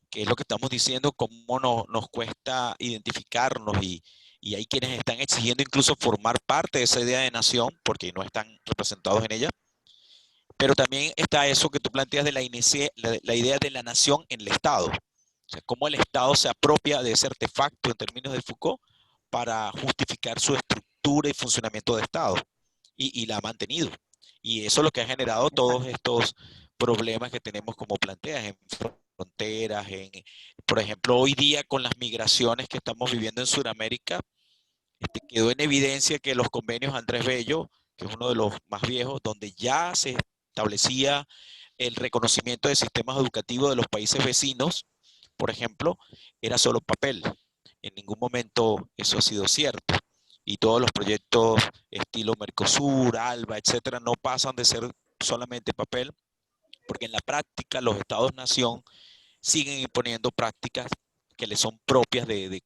que es lo que estamos diciendo, cómo nos cuesta identificarnos y hay quienes están exigiendo incluso formar parte de esa idea de nación porque no están representados en ella. Pero también está eso que tú planteas de la idea de la nación en el Estado. O sea, cómo el Estado se apropia de ese artefacto en términos de Foucault para justificar su estructura y funcionamiento de Estado. Y la ha mantenido. Y eso es lo que ha generado todos estos problemas que tenemos como planteas en fronteras, por ejemplo, hoy día con las migraciones que estamos viviendo en Sudamérica, quedó en evidencia que los convenios Andrés Bello, que es uno de los más viejos, donde ya se establecía el reconocimiento de sistemas educativos de los países vecinos, por ejemplo, era solo papel. En ningún momento eso ha sido cierto. Y todos los proyectos estilo Mercosur, ALBA, etcétera, no pasan de ser solamente papel, porque en la práctica los estados-nación siguen imponiendo prácticas que les son propias del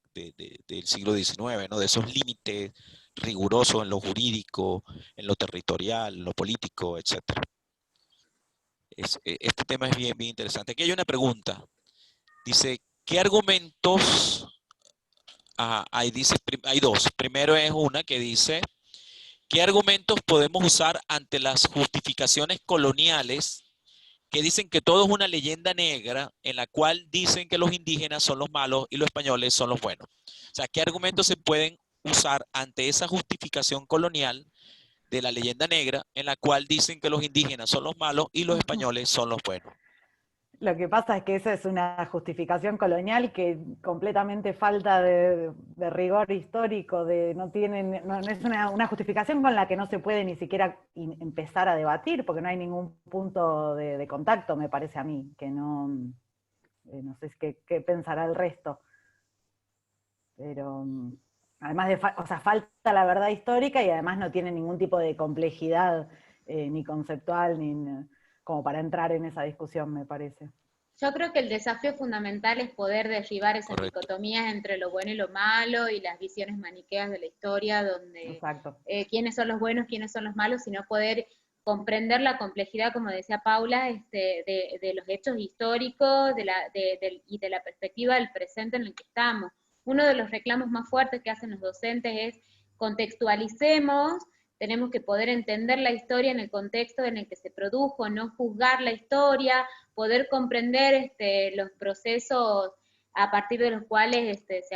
siglo XIX, ¿no? De esos límites rigurosos en lo jurídico, en lo territorial, en lo político, etcétera. Este tema es bien interesante. Aquí hay una pregunta. Dice, ¿qué argumentos? Hay dos. Primero es una que dice, ¿qué argumentos podemos usar ante las justificaciones coloniales que dicen que todo es una leyenda negra en la cual dicen que los indígenas son los malos y los españoles son los buenos? O sea, ¿qué argumentos se pueden usar ante esa justificación colonial de la leyenda negra en la cual dicen que los indígenas son los malos y los españoles son los buenos? Lo que pasa es que esa es una justificación colonial que completamente falta de rigor histórico, no es una justificación con la que no se puede ni siquiera empezar a debatir, porque no hay ningún punto de contacto, me parece a mí, que no sé qué pensará el resto. Pero además falta la verdad histórica y además no tiene ningún tipo de complejidad ni conceptual, ni como para entrar en esa discusión, me parece. Yo creo que el desafío fundamental es poder derribar esas dicotomías entre lo bueno y lo malo y las visiones maniqueas de la historia, donde quiénes son los buenos, quiénes son los malos, sino poder comprender la complejidad, como decía Paula, de los hechos históricos y de la perspectiva del presente en el que estamos. Uno de los reclamos más fuertes que hacen los docentes es contextualicemos. Tenemos que poder entender la historia en el contexto en el que se produjo, no juzgar la historia, poder comprender los procesos a partir de los cuales se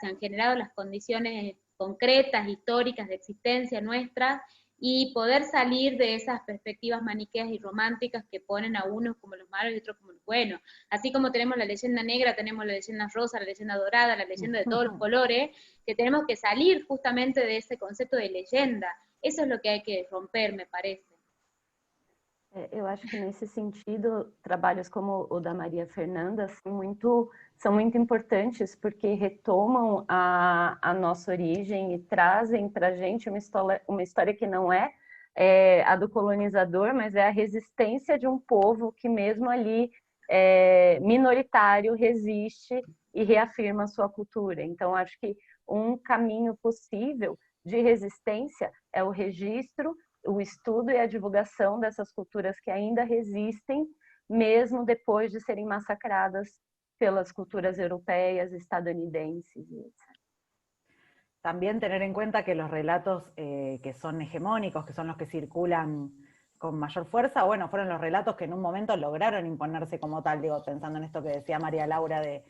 han generado las condiciones concretas, históricas de existencia nuestra, y poder salir de esas perspectivas maniqueas y románticas que ponen a unos como los malos y otros como los buenos. Así como tenemos la leyenda negra, tenemos la leyenda rosa, la leyenda dorada, la leyenda de todos los colores, que tenemos que salir justamente de ese concepto de leyenda. Eso es lo que hay que romper, me parece. Eu acho que nesse sentido, trabalhos como o da Maria Fernanda são muito importantes, porque retomam a nossa origem e trazem para a gente uma história que não é a do colonizador, mas é a resistência de um povo que mesmo ali minoritário resiste e reafirma a sua cultura. Então, acho que um caminho possível de resistência é o registro, o estudo e a divulgação dessas culturas que ainda resistem, mesmo depois de serem massacradas pelas culturas europeias, estadunidenses, etc. También tener en cuenta que los relatos que son hegemónicos, que son los que circulan con mayor fuerza, bueno, fueron los relatos que en un momento lograron imponerse como tal, digo, pensando en esto que decía María Laura de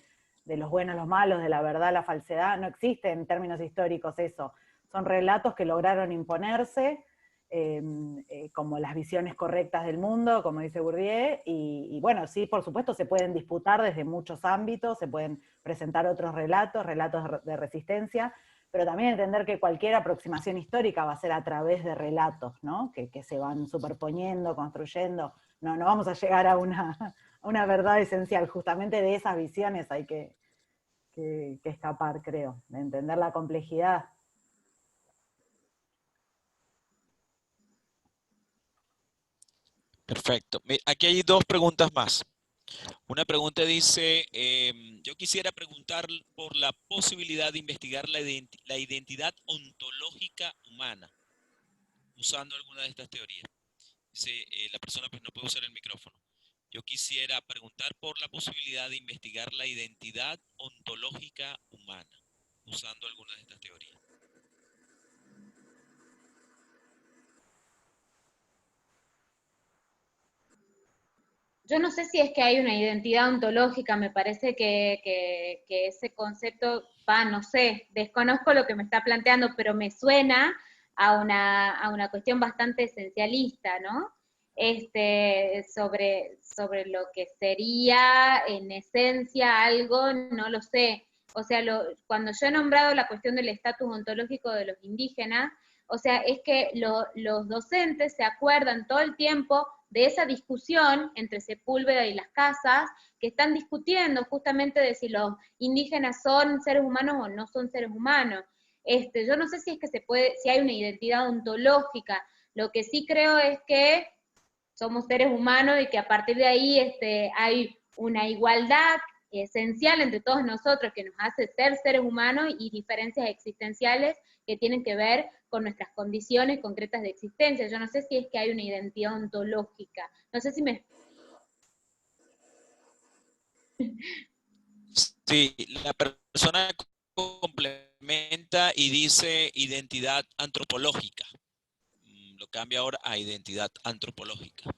los buenos, los malos, de la verdad, la falsedad, no existe en términos históricos eso. Son relatos que lograron imponerse como las visiones correctas del mundo, como dice Bourdieu, y bueno, sí, por supuesto, se pueden disputar desde muchos ámbitos, se pueden presentar otros relatos de resistencia, pero también entender que cualquier aproximación histórica va a ser a través de relatos, ¿no? Que se van superponiendo, construyendo. No vamos a llegar a una verdad esencial. Justamente de esas visiones hay que escapar, creo, de entender la complejidad. Perfecto. Aquí hay dos preguntas más. Una pregunta dice, yo quisiera preguntar por la posibilidad de investigar la identidad ontológica humana, usando alguna de estas teorías. Dice, la persona pues no puede usar el micrófono. Yo quisiera preguntar por la posibilidad de investigar la identidad ontológica humana, usando alguna de estas teorías. Yo no sé si es que hay una identidad ontológica, me parece que ese concepto, no sé, desconozco lo que me está planteando, pero me suena a una cuestión bastante esencialista, ¿no? Sobre lo que sería en esencia algo, no lo sé. O sea, cuando yo he nombrado la cuestión del estatus ontológico de los indígenas, o sea, es que los docentes se acuerdan todo el tiempo de esa discusión entre Sepúlveda y las casas, que están discutiendo justamente de si los indígenas son seres humanos o no son seres humanos. Yo no sé si es que si hay una identidad ontológica, lo que sí creo es que somos seres humanos y que a partir de ahí hay una igualdad esencial entre todos nosotros que nos hace ser seres humanos y diferencias existenciales que tienen que ver con nuestras condiciones concretas de existencia. Yo no sé si es que hay una identidad ontológica. No sé si me... Sí, la persona complementa y dice identidad antropológica. Lo cambia ahora a identidad antropológica.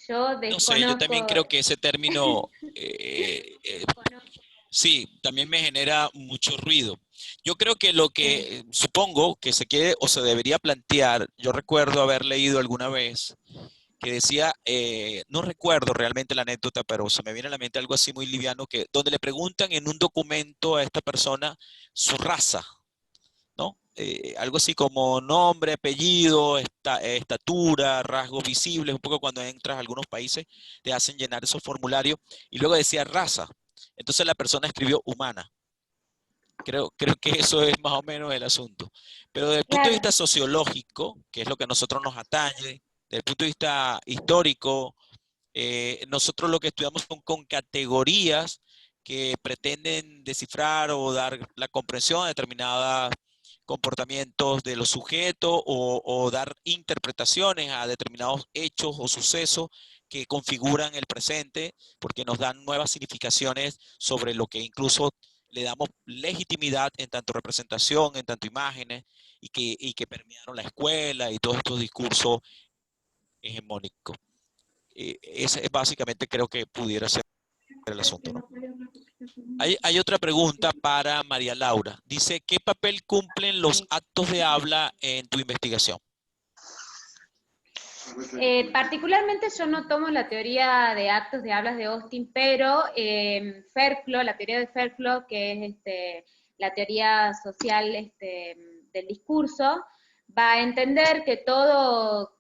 Yo No sé, yo también creo que ese término, sí, también me genera mucho ruido. Yo creo que lo que supongo que se quiere o se debería plantear, yo recuerdo haber leído alguna vez que decía, no recuerdo realmente la anécdota, pero se me viene a la mente algo así muy liviano, donde le preguntan en un documento a esta persona su raza, ¿no? Algo así como nombre, apellido, estatura, rasgos visibles, un poco cuando entras a algunos países te hacen llenar esos formularios, y luego decía raza. Entonces la persona escribió humana. Creo que eso es más o menos el asunto. Pero desde el punto de vista sociológico, que es lo que a nosotros nos atañe, desde el punto de vista histórico, nosotros lo que estudiamos son con categorías que pretenden descifrar o dar la comprensión a determinados comportamientos de los sujetos o dar interpretaciones a determinados hechos o sucesos que configuran el presente, porque nos dan nuevas significaciones sobre lo que incluso le damos legitimidad en tanto representación, en tanto imágenes, y que permearon la escuela y todos estos discursos hegemónicos. Ese básicamente creo que pudiera ser el asunto, ¿no? Hay otra pregunta para María Laura. Dice, ¿qué papel cumplen los actos de habla en tu investigación? Particularmente yo no tomo la teoría de actos de hablas de Austin, pero Fairclough, la teoría de Fairclough, que es la teoría social del discurso, va a entender que todo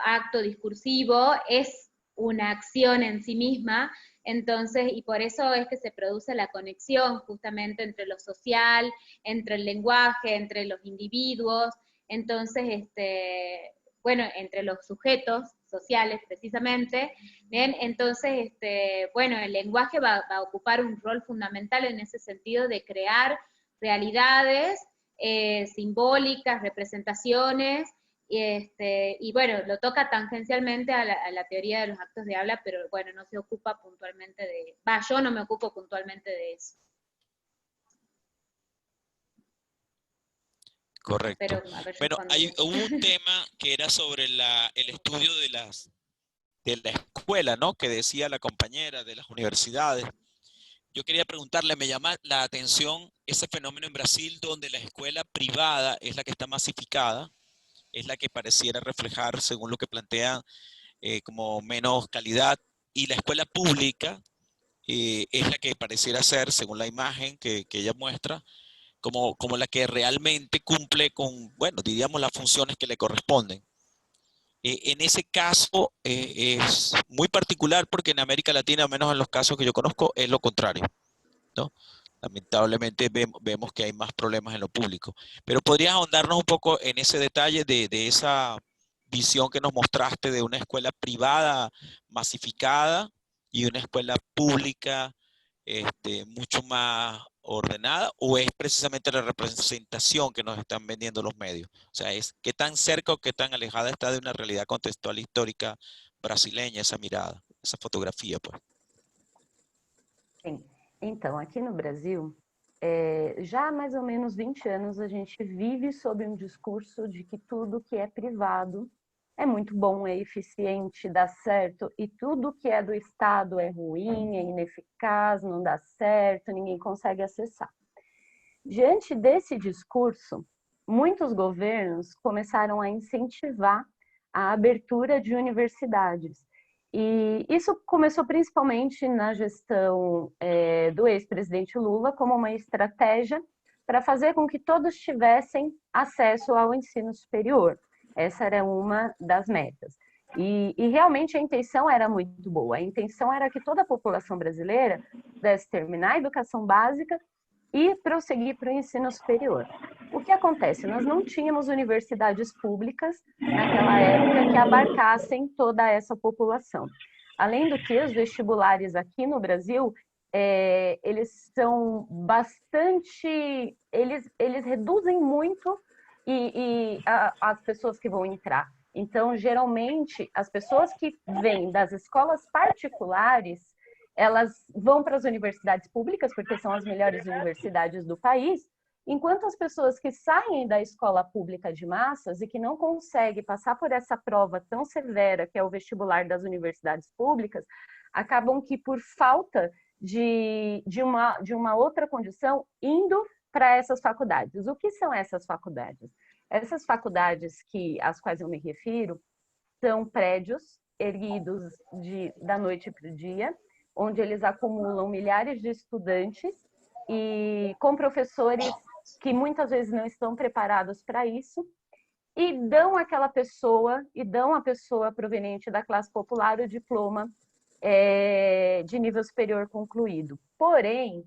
acto discursivo es una acción en sí misma, entonces, y por eso es que se produce la conexión justamente entre lo social, entre el lenguaje, entre los individuos, entonces, bueno, entre los sujetos sociales precisamente, ¿bien? Entonces, bueno, el lenguaje va a ocupar un rol fundamental en ese sentido de crear realidades simbólicas, representaciones, y bueno, lo toca tangencialmente a la teoría de los actos de habla, pero bueno, no se ocupa puntualmente yo no me ocupo puntualmente de eso. Correcto. Pero, bueno, hubo un tema que era sobre el estudio de la escuela, ¿no? Que decía la compañera de las universidades. Yo quería preguntarle, me llama la atención ese fenómeno en Brasil donde la escuela privada es la que está masificada, es la que pareciera reflejar, según lo que plantean, como menos calidad, y la escuela pública es la que pareciera ser, según la imagen que ella muestra, como la que realmente cumple con, bueno, diríamos las funciones que le corresponden. En ese caso es muy particular porque en América Latina, al menos en los casos que yo conozco, es lo contrario, ¿no? Lamentablemente vemos que hay más problemas en lo público. Pero podrías ahondarnos un poco en ese detalle de esa visión que nos mostraste de una escuela privada masificada y una escuela pública mucho más ordenada, o es precisamente la representación que nos están vendiendo los medios? O sea, es qué tan cerca o qué tan alejada está de una realidad contextual histórica brasileña esa mirada, esa fotografía, pues. Sim. Então, aqui no Brasil, já há mais ou menos 20 anos, a gente vive sob um discurso de que tudo que é privado é muito bom, é eficiente, dá certo, e tudo que é do Estado é ruim, é ineficaz, não dá certo, ninguém consegue acessar. Diante desse discurso, muitos governos começaram a incentivar a abertura de universidades. E isso começou principalmente na gestão do ex-presidente Lula como uma estratégia para fazer com que todos tivessem acesso ao ensino superior. Essa era uma das metas. E realmente a intenção era muito boa. A intenção era que toda a população brasileira pudesse terminar a educação básica e prosseguir para o ensino superior. O que acontece? Nós não tínhamos universidades públicas naquela época que abarcassem toda essa população. Além do que, os vestibulares aqui no Brasil, eles são bastante... Eles reduzem muito as pessoas que vão entrar. Então, geralmente, as pessoas que vêm das escolas particulares, elas vão para as universidades públicas, porque são as melhores universidades do país, enquanto as pessoas que saem da escola pública de massas e que não conseguem passar por essa prova tão severa, que é o vestibular das universidades públicas, acabam que, por falta de uma outra condição, indo para essas faculdades. O que são essas faculdades? Essas faculdades às quais eu me refiro são prédios erguidos da noite para o dia, onde eles acumulam milhares de estudantes e com professores que muitas vezes não estão preparados para isso, e dão à pessoa proveniente da classe popular o diploma de nível superior concluído. Porém,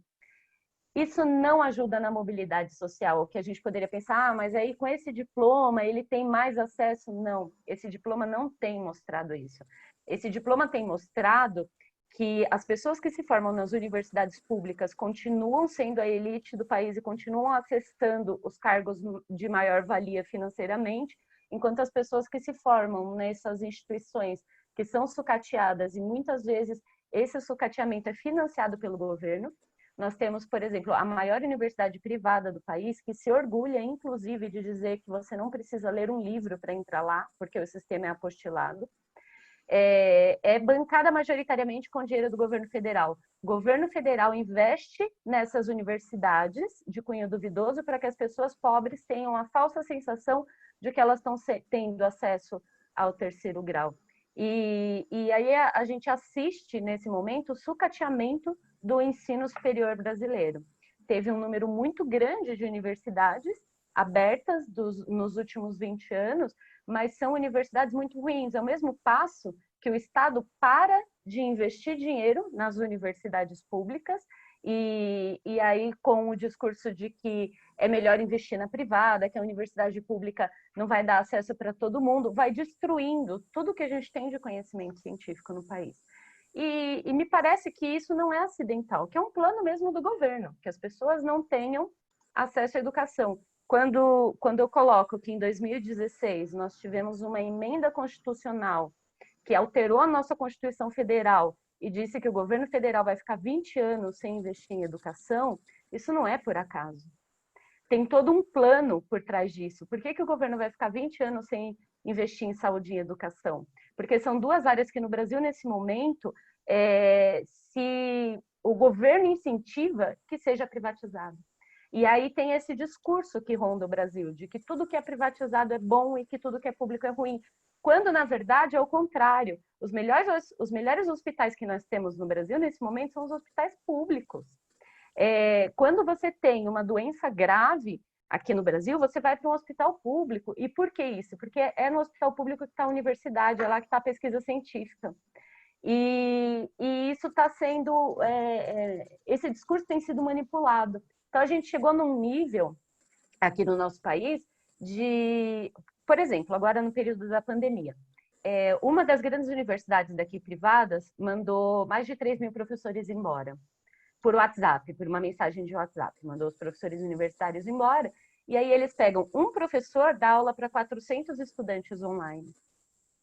isso não ajuda na mobilidade social, o que a gente poderia pensar, mas aí com esse diploma ele tem mais acesso. Não, esse diploma não tem mostrado isso. Esse diploma tem mostrado que as pessoas que se formam nas universidades públicas continuam sendo a elite do país e continuam acessando os cargos de maior valia financeiramente, enquanto as pessoas que se formam nessas instituições que são sucateadas, e muitas vezes esse sucateamento é financiado pelo governo. Nós temos, por exemplo, a maior universidade privada do país, que se orgulha, inclusive, de dizer que você não precisa ler um livro para entrar lá, porque o sistema é apostilado. É bancada majoritariamente com dinheiro do governo federal. O governo federal investe nessas universidades de cunho duvidoso para que as pessoas pobres tenham a falsa sensação de que elas estão tendo acesso ao terceiro grau. E aí a gente assiste, nesse momento, o sucateamento do ensino superior brasileiro. Teve um número muito grande de universidades abertas nos últimos 20 anos, mas são universidades muito ruins. Ao mesmo passo que o Estado para de investir dinheiro nas universidades públicas, e aí com o discurso de que é melhor investir na privada, que a universidade pública não vai dar acesso para todo mundo, vai destruindo tudo que a gente tem de conhecimento científico no país. E me parece que isso não é acidental, que é um plano mesmo do governo, que as pessoas não tenham acesso à educação. Quando eu coloco que em 2016 nós tivemos uma emenda constitucional que alterou a nossa Constituição Federal e disse que o governo federal vai ficar 20 anos sem investir em educação, isso não é por acaso. Tem todo um plano por trás disso. Por que o governo vai ficar 20 anos sem investir em saúde e educação? Porque são duas áreas que no Brasil, nesse momento, se o governo incentiva que seja privatizado. E aí tem esse discurso que ronda o Brasil, de que tudo que é privatizado é bom e que tudo que é público é ruim. Quando, na verdade, é o contrário. Os melhores hospitais que nós temos no Brasil, nesse momento, são os hospitais públicos. Quando você tem uma doença grave aqui no Brasil, você vai para um hospital público. E por que isso? Porque é no hospital público que está a universidade, é lá que está a pesquisa científica. E isso está sendo... esse discurso tem sido manipulado. Então, a gente chegou num nível, aqui no nosso país, de... Por exemplo, agora no período da pandemia, uma das grandes universidades daqui privadas mandou mais de 3 mil professores embora, por WhatsApp, por uma mensagem de WhatsApp. Mandou os professores universitários embora, e aí eles pegam um professor, dá aula para 400 estudantes online.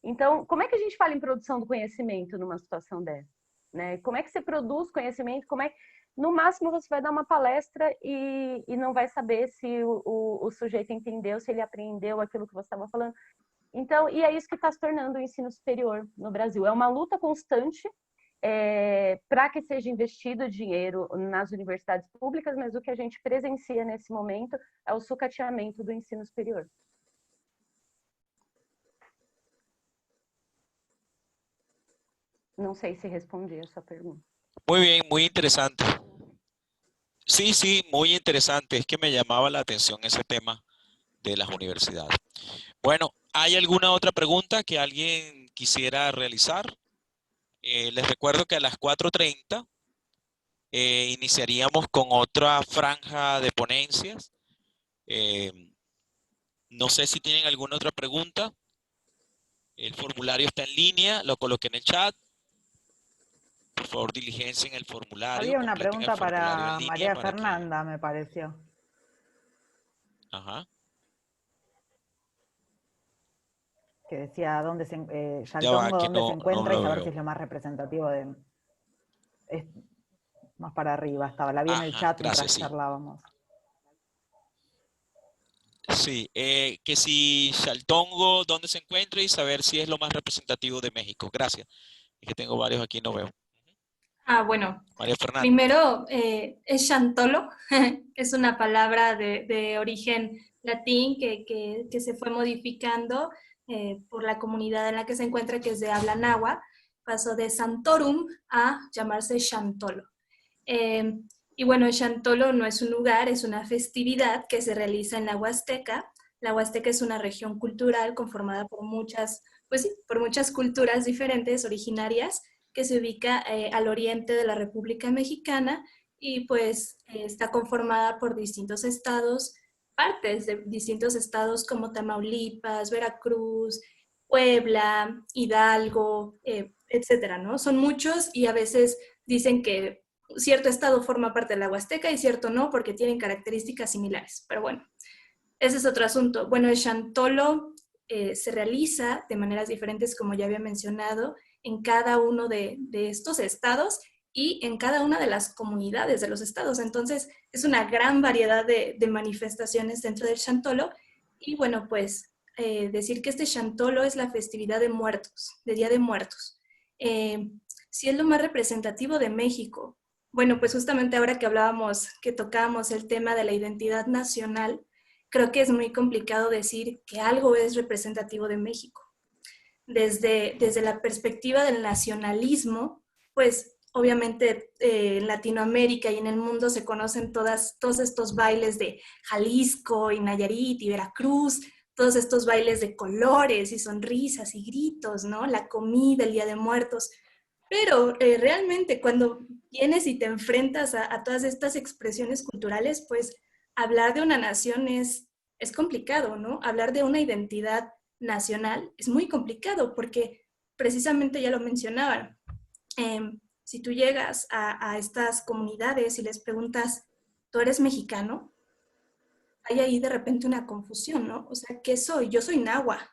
Então, como é que a gente fala em produção do conhecimento numa situação dessa? Né? Como é que você produz conhecimento? No máximo, você vai dar uma palestra e não vai saber se o sujeito entendeu, se ele apreendeu aquilo que você estava falando. Então, e é isso que está se tornando o ensino superior no Brasil. É uma luta constante para que seja investido dinheiro nas universidades públicas, mas o que a gente presencia nesse momento é o sucateamento do ensino superior. Não sei se respondi a sua pergunta. Muy bien, muy interesante. Sí, sí, muy interesante. Es que me llamaba la atención ese tema de las universidades. Bueno, ¿hay alguna otra pregunta que alguien quisiera realizar? Les recuerdo que a las 4:30 iniciaríamos con otra franja de ponencias. No sé si tienen alguna otra pregunta. El formulario está en línea, lo coloqué en el chat. Por favor, diligencien el formulario. Había una completen el pregunta formulario para en línea María para que- Fernanda, me pareció. Ajá. Que decía dónde Ya va, Yaltongo, que dónde no- se no encuentra lo y saber veo. si es lo más representativo de... Es más para arriba estaba, la vi en el Ajá, chat gracias, mientras sí. charlábamos. Sí, que si Xaltongo, dónde se encuentra y saber si es lo más representativo de México. Gracias. Es que tengo varios aquí, no veo. Bueno, María Fernanda. primero es Chantolo, es una palabra de origen latín que se fue modificando por la comunidad en la que se encuentra, que es de habla náhuatl, pasó de Santorum a llamarse Chantolo. Y bueno, Chantolo no es un lugar, es una festividad que se realiza en la Huasteca. La Huasteca es una región cultural conformada por muchas, pues sí, por muchas culturas diferentes, originarias, que se ubica al oriente de la República Mexicana y pues está conformada por distintos estados, partes de distintos estados como Tamaulipas, Veracruz, Puebla, Hidalgo, etcétera, ¿no? Son muchos y a veces dicen que cierto estado forma parte de la Huasteca y cierto no, porque tienen características similares. Pero bueno, ese es otro asunto. Bueno, el Chantolo se realiza de maneras diferentes, como ya había mencionado, en cada uno de estos estados y en cada una de las comunidades de los estados. Entonces, es una gran variedad de manifestaciones dentro del Chantolo. Y bueno, pues decir que este Chantolo es la festividad de muertos, de Día de Muertos. Si es lo más representativo de México. Bueno, pues justamente ahora que tocábamos el tema de la identidad nacional, creo que es muy complicado decir que algo es representativo de México. Desde la perspectiva del nacionalismo, pues obviamente en Latinoamérica y en el mundo se conocen todos estos bailes de Jalisco y Nayarit y Veracruz, todos estos bailes de colores y sonrisas y gritos, ¿no? La comida, el Día de Muertos. Pero realmente cuando vienes y te enfrentas a todas estas expresiones culturales, pues hablar de una nación es complicado, ¿no? Hablar de una identidad nacional es muy complicado porque precisamente ya lo mencionaban. Si tú llegas a estas comunidades y les preguntas, ¿tú eres mexicano? Hay ahí de repente una confusión, ¿no? O sea, ¿qué soy? Yo soy náhuatl.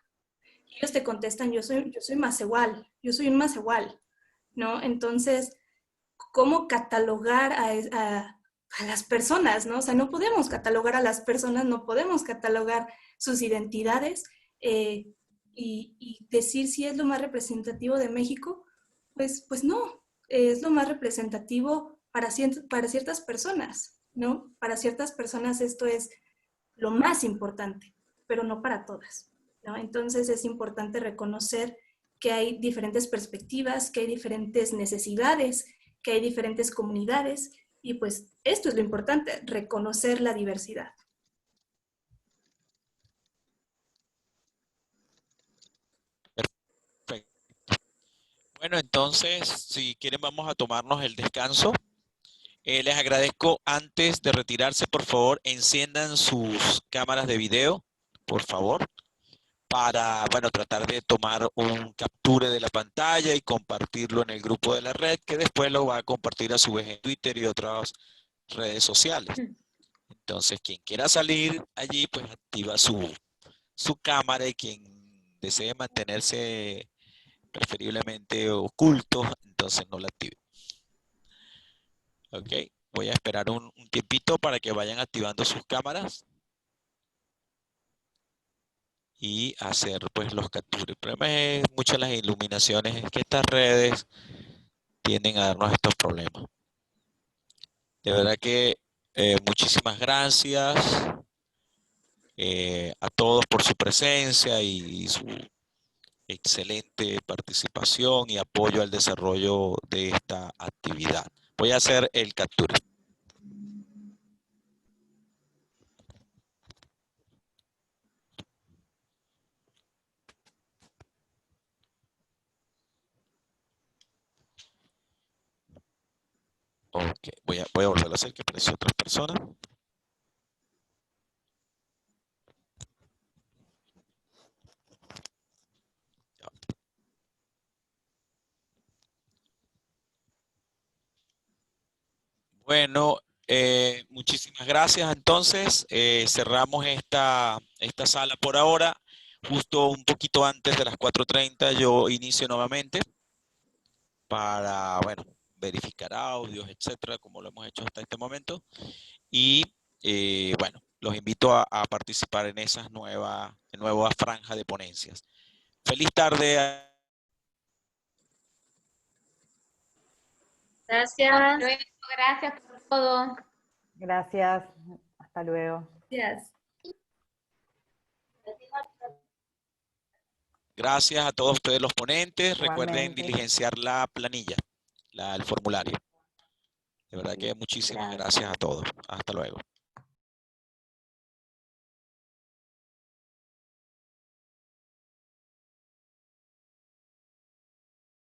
Y ellos te contestan, yo soy macehual, yo soy un macehual, ¿no? Entonces, ¿cómo catalogar a las personas, ¿no? O sea, no podemos catalogar a las personas, no podemos catalogar sus identidades y decir si es lo más representativo de México, pues no, es lo más representativo para ciertas personas, ¿no? Para ciertas personas esto es lo más importante, pero no para todas, ¿no? Entonces es importante reconocer que hay diferentes perspectivas, que hay diferentes necesidades, que hay diferentes comunidades, y pues esto es lo importante, reconocer la diversidad. Perfecto. Bueno, entonces, si quieren vamos a tomarnos el descanso. Les agradezco, antes de retirarse, por favor, enciendan sus cámaras de video, por favor, para, bueno, tratar de tomar un capture de la pantalla y compartirlo en el grupo de la red, que después lo va a compartir a su vez en Twitter y otras redes sociales. Entonces, quien quiera salir allí, pues activa su cámara, y quien desee mantenerse preferiblemente oculto, entonces no la active. Ok, voy a esperar un tiempito para que vayan activando sus cámaras y hacer pues los capturas. El problema es muchas las iluminaciones, es que estas redes tienden a darnos estos problemas. De verdad que muchísimas gracias a todos por su presencia y su excelente participación y apoyo al desarrollo de esta actividad. Voy a hacer el captura. Ok, voy a volver a hacer que apareció otra persona. Bueno, muchísimas gracias. Entonces, cerramos esta sala por ahora. Justo un poquito antes de las 4:30 yo inicio nuevamente para, bueno, verificar audios, etcétera, como lo hemos hecho hasta este momento. Y, bueno, los invito a participar en esas nueva franja de ponencias. Feliz tarde. Gracias. Gracias por todo. Gracias, hasta luego. Gracias. Gracias a todos ustedes los ponentes. Recuerden Igualmente. diligenciar la planilla, el formulario. De verdad que muchísimas gracias a todos. Hasta luego.